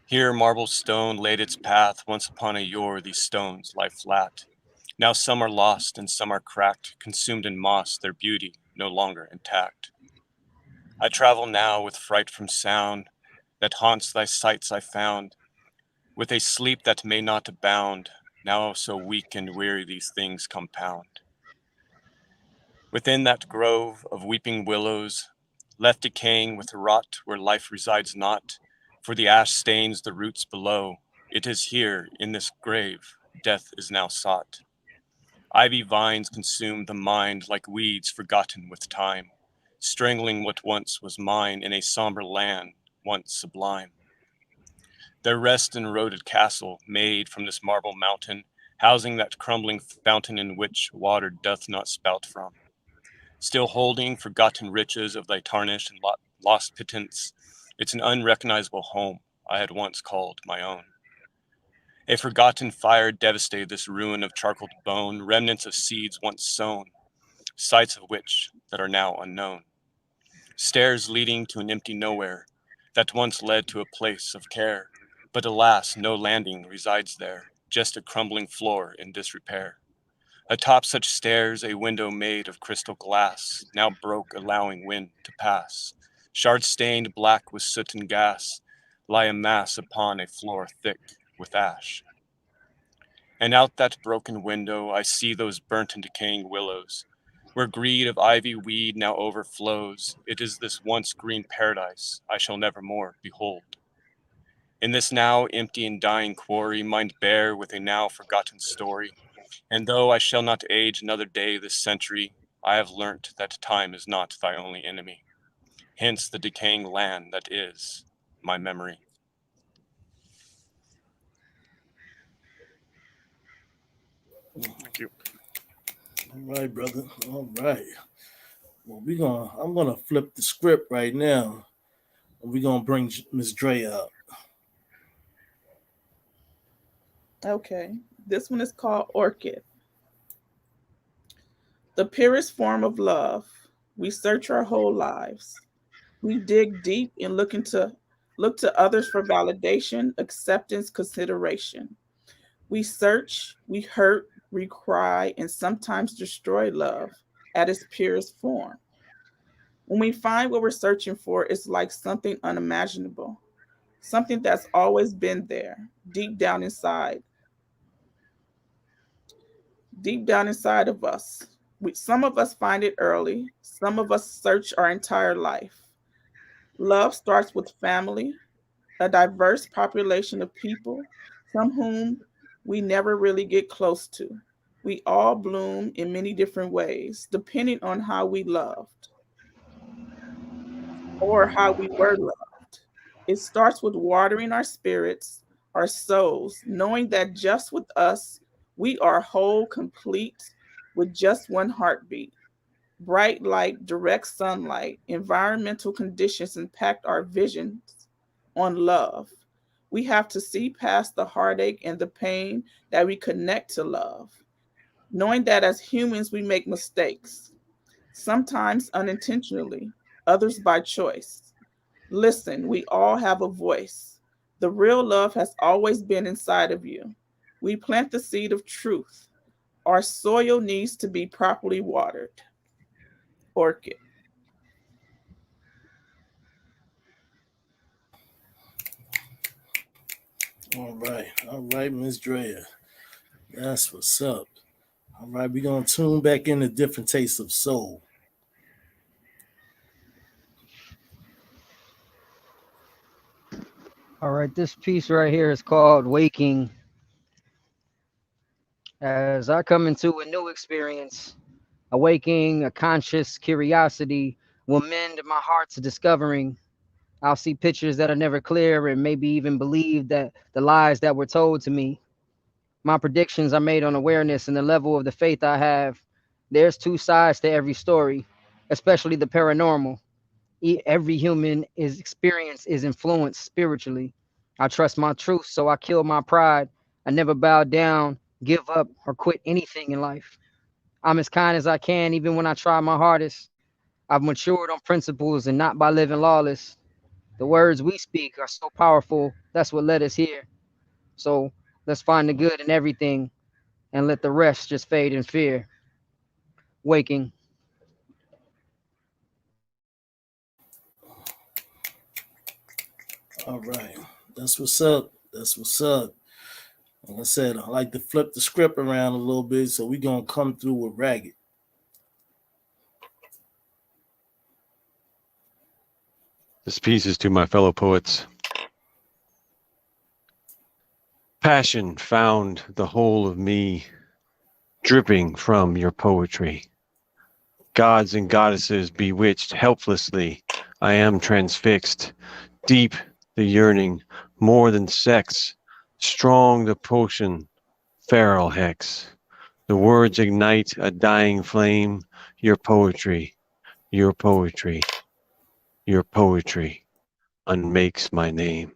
S4: Here marble stone laid its path, once upon a yore these stones lie flat. Now some are lost and some are cracked, consumed in moss, their beauty no longer intact. I travel now with fright from sound that haunts thy sights I found, with a sleep that may not abound, now so weak and weary these things compound. Within that grove of weeping willows, left decaying with rot where life resides not, for the ash stains the roots below, it is here, in this grave, death is now sought. Ivy vines consume the mind like weeds forgotten with time, strangling what once was mine in a somber land, once sublime. There rests an eroded castle, made from this marble mountain, housing that crumbling fountain in which water doth not spout from. Still holding forgotten riches of thy tarnished and lost pittance, it's an unrecognizable home I had once called my own. A forgotten fire devastated this ruin of charcoaled bone, remnants of seeds once sown, sites of which that are now unknown. Stairs leading to an empty nowhere that once led to a place of care, but alas, no landing resides there, just a crumbling floor in disrepair. Atop such stairs, a window made of crystal glass now broke, allowing wind to pass. Shards stained black with soot and gas lie a mass upon a floor thick with ash. And out that broken window I see those burnt and decaying willows, where greed of ivy weed now overflows. It is this once green paradise I shall never more behold. In this now empty and dying quarry, mind bare with a now forgotten story, and though I shall not age another day this century, I have learnt that time is not thy only enemy. Hence the decaying land that is my memory. Thank you.
S1: All right, brother. All right. Well, I'm gonna flip the script right now, and we're gonna bring Miss Drea up.
S6: Okay. This one is called Orchid. The purest form of love. We search our whole lives. We dig deep and look to others for validation, acceptance, consideration. We search, we hurt, we cry, and sometimes destroy love at its purest form. When we find what we're searching for, it's like something unimaginable, something that's always been there, deep down inside of us. Some of us find it early, some of us search our entire life. Love starts with family, a diverse population of people, some whom we never really get close to. We all bloom in many different ways, depending on how we loved or how we were loved. It starts with watering our spirits, our souls, knowing that just with us, we are whole, complete, with just one heartbeat. Bright light, direct sunlight, environmental conditions impact our visions on love. We have to see past the heartache and the pain that we connect to love, knowing that as humans we make mistakes, sometimes unintentionally, others by choice. Listen, we all have a voice. The real love has always been inside of you. We plant the seed of truth. Our soil needs to be properly watered. Orchid.
S1: All right, Miss Drea. That's what's up. All right, we're gonna tune back into different tastes of soul.
S5: All right, this piece right here is called Waking. As I come into a new experience, awaking a conscious curiosity will mend my heart's discovering. I'll see pictures that are never clear and maybe even believe that the lies that were told to me. My predictions are made on awareness and the level of the faith I have. There's two sides to every story, especially the paranormal. Every human is experience is influenced spiritually. I trust my truth, so I kill my pride. I never bow down, give up, or quit anything in life. I'm as kind as I can, even when I try my hardest. I've matured on principles and not by living lawless. The words we speak are so powerful. That's what led us here. So let's find the good in everything and let the rest just fade in fear. Waking.
S1: All right, that's what's up. That's what's up. Like I said, I like to flip the script around a little bit, so we're gonna come through with ragged.
S3: This piece is to my fellow poets. Passion found the whole of me, dripping from your poetry. Gods and goddesses bewitched helplessly, I am transfixed. Deep the yearning, more than sex, strong the potion, feral hex. The words ignite a dying flame, your poetry, your poetry, your poetry unmakes my name.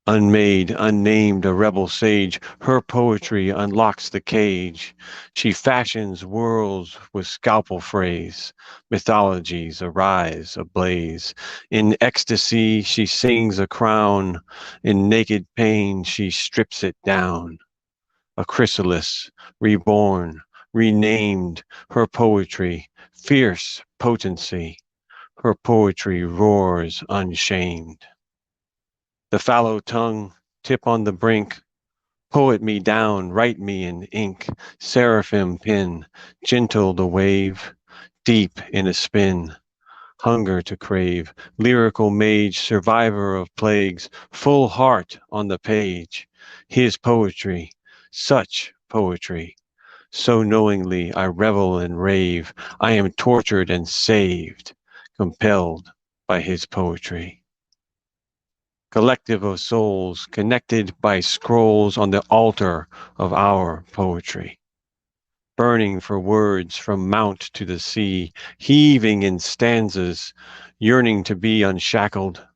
S3: Unmade, unnamed, a rebel sage, her poetry unlocks the cage. She fashions worlds with scalpel phrase, mythologies arise ablaze. In ecstasy, she sings a crown. In naked pain, she strips it down. A chrysalis, reborn, renamed, her poetry, fierce potency. Her poetry roars unshamed. The fallow tongue, tip on the brink, poet me down, write me in ink, seraphim pin, gentle the wave, deep in a spin, hunger to crave, lyrical mage, survivor of plagues, full heart on the page, his poetry, such poetry. So knowingly I revel and rave, I am tortured and saved, compelled by his poetry. Collective of souls connected by scrolls on the altar of our poetry, burning for words from mount to the sea, heaving in stanzas, yearning to be unshackled,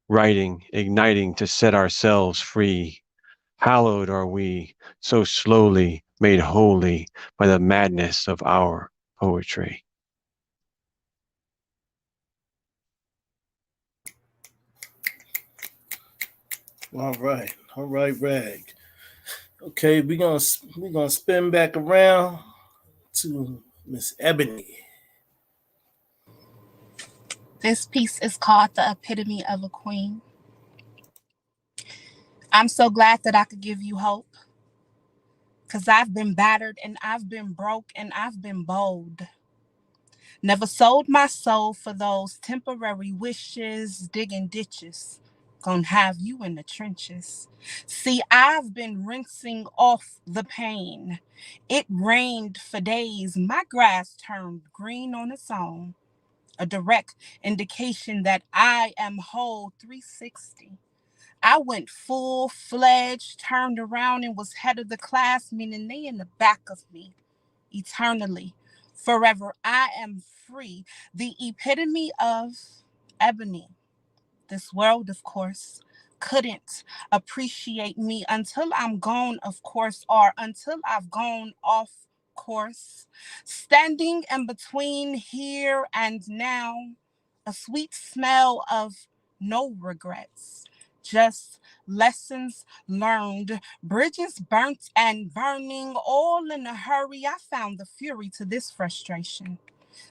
S3: writing, igniting to set ourselves free. Hallowed are we, so slowly made holy by the madness of our poetry.
S1: All right, rag. Okay, we're gonna spin back around to Miss Ebony.
S7: This piece is called The Epitome of a Queen. I'm so glad that I could give you hope, because I've been battered and I've been broke and I've been bold. Never sold my soul for those temporary wishes, digging ditches, gonna have you in the trenches. See, I've been rinsing off the pain. It rained for days. My grass turned green on its own. A direct indication that I am whole 360. I went full fledged, turned around, and was head of the class, meaning they in the back of me eternally. Forever, I am free. The epitome of ebony. This world, of course, couldn't appreciate me until I'm gone, of course, or until I've gone off course. Standing in between here and now, a sweet smell of no regrets, just lessons learned, bridges burnt and burning, all in a hurry. I found the fury to this frustration.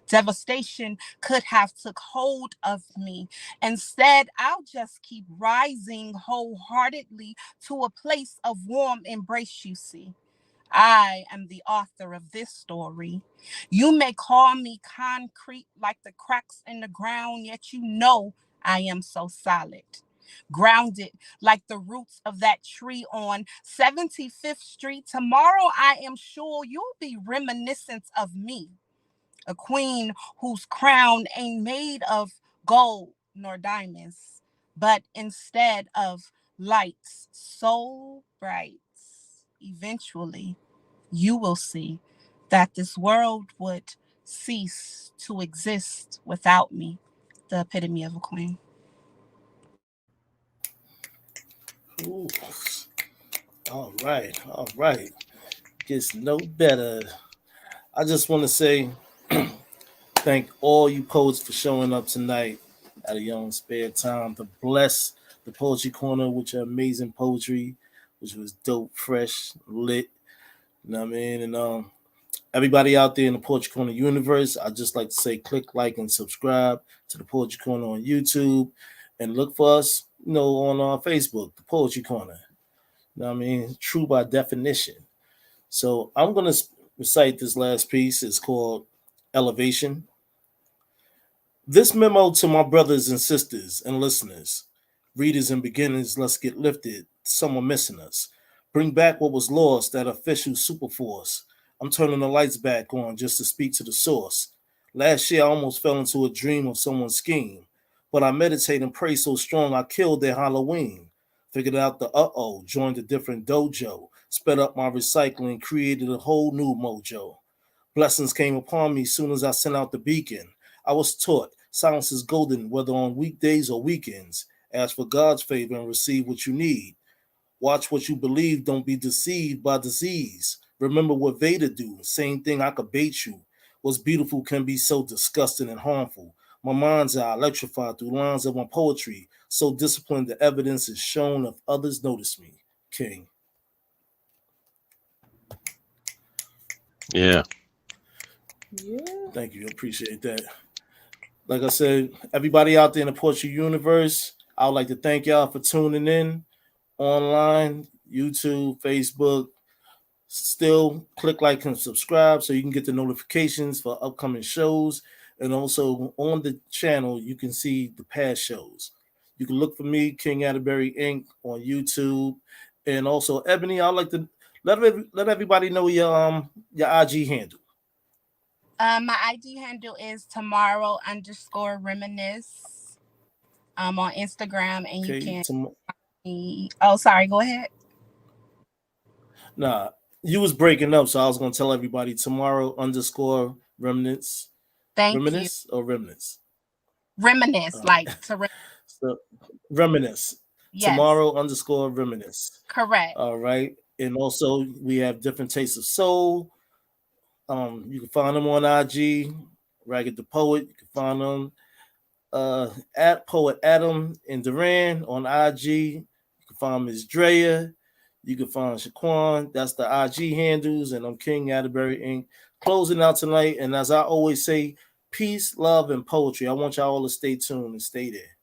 S7: Devastation could have took hold of me. Instead, I'll just keep rising wholeheartedly to a place of warm embrace, you see. I am the author of this story. You may call me concrete like the cracks in the ground, yet you know I am so solid. Grounded like the roots of that tree on 75th Street. Tomorrow, I am sure you'll be reminiscent of me, a queen whose crown ain't made of gold nor diamonds, but instead of lights so bright. Eventually, you will see that this world would cease to exist without me, the epitome of a queen.
S1: Ooh. All right, all right. Gets no better. I just want to say thank all you poets for showing up tonight at a young spare time to bless the Poetry Corner with your amazing poetry, which was dope, fresh, lit. You know what I mean? And everybody out there in the Poetry Corner universe, I just like to say click like and subscribe to the Poetry Corner on YouTube and look for us, on Facebook, the Poetry Corner. You know what I mean? True by definition. So I'm going to recite this last piece. It's called Elevation. This memo to my brothers and sisters and listeners, readers and beginners, let's get lifted. Some are missing us. Bring back what was lost, that official superforce. I'm turning the lights back on just to speak to the source. Last year, I almost fell into a dream of someone's scheme, but I meditate and pray so strong I killed their Halloween. Figured out the joined a different dojo, sped up my recycling, created a whole new mojo. Blessings came upon me soon as I sent out the beacon. I was taught silence is golden, whether on weekdays or weekends. Ask for God's favor and receive what you need. Watch what you believe, don't be deceived by disease. Remember what Vader do, same thing I could bait you. What's beautiful can be so disgusting and harmful. My mind's eye electrified through lines of my poetry, so disciplined the evidence is shown if others notice me. King.
S3: Yeah.
S6: Yeah.
S1: Thank you. I appreciate that. Like I said, everybody out there in the Poetry universe, I would like to thank y'all for tuning in online, YouTube, Facebook. Still click like and subscribe so you can get the notifications for upcoming shows. And also on the channel, you can see the past shows. You can look for me, King Atterbury Inc. on YouTube. And also, Ebony, I'd like to let everybody know your IG handle.
S7: My IG handle is tomorrow_reminisce on Instagram, and you
S1: Okay,
S7: can. Oh, sorry. Go ahead.
S1: Nah, you was breaking up, so I was gonna tell everybody tomorrow_remnants.
S7: Thank you.
S1: Reminisce or remnants?
S7: Reminisce, like to
S1: So reminisce.
S7: yes,
S1: Tomorrow_reminisce.
S7: correct.
S1: All right. And also we have different tastes of soul. You can find them on IG, Ragged the Poet. You can find them at Poet Adam and Duran on IG. You can find Ms. Drea. You can find Shaquan. That's the IG handles. And I'm King Atterbury Inc. Closing out tonight. And as I always say, peace, love, and poetry. I want y'all all to stay tuned and stay there.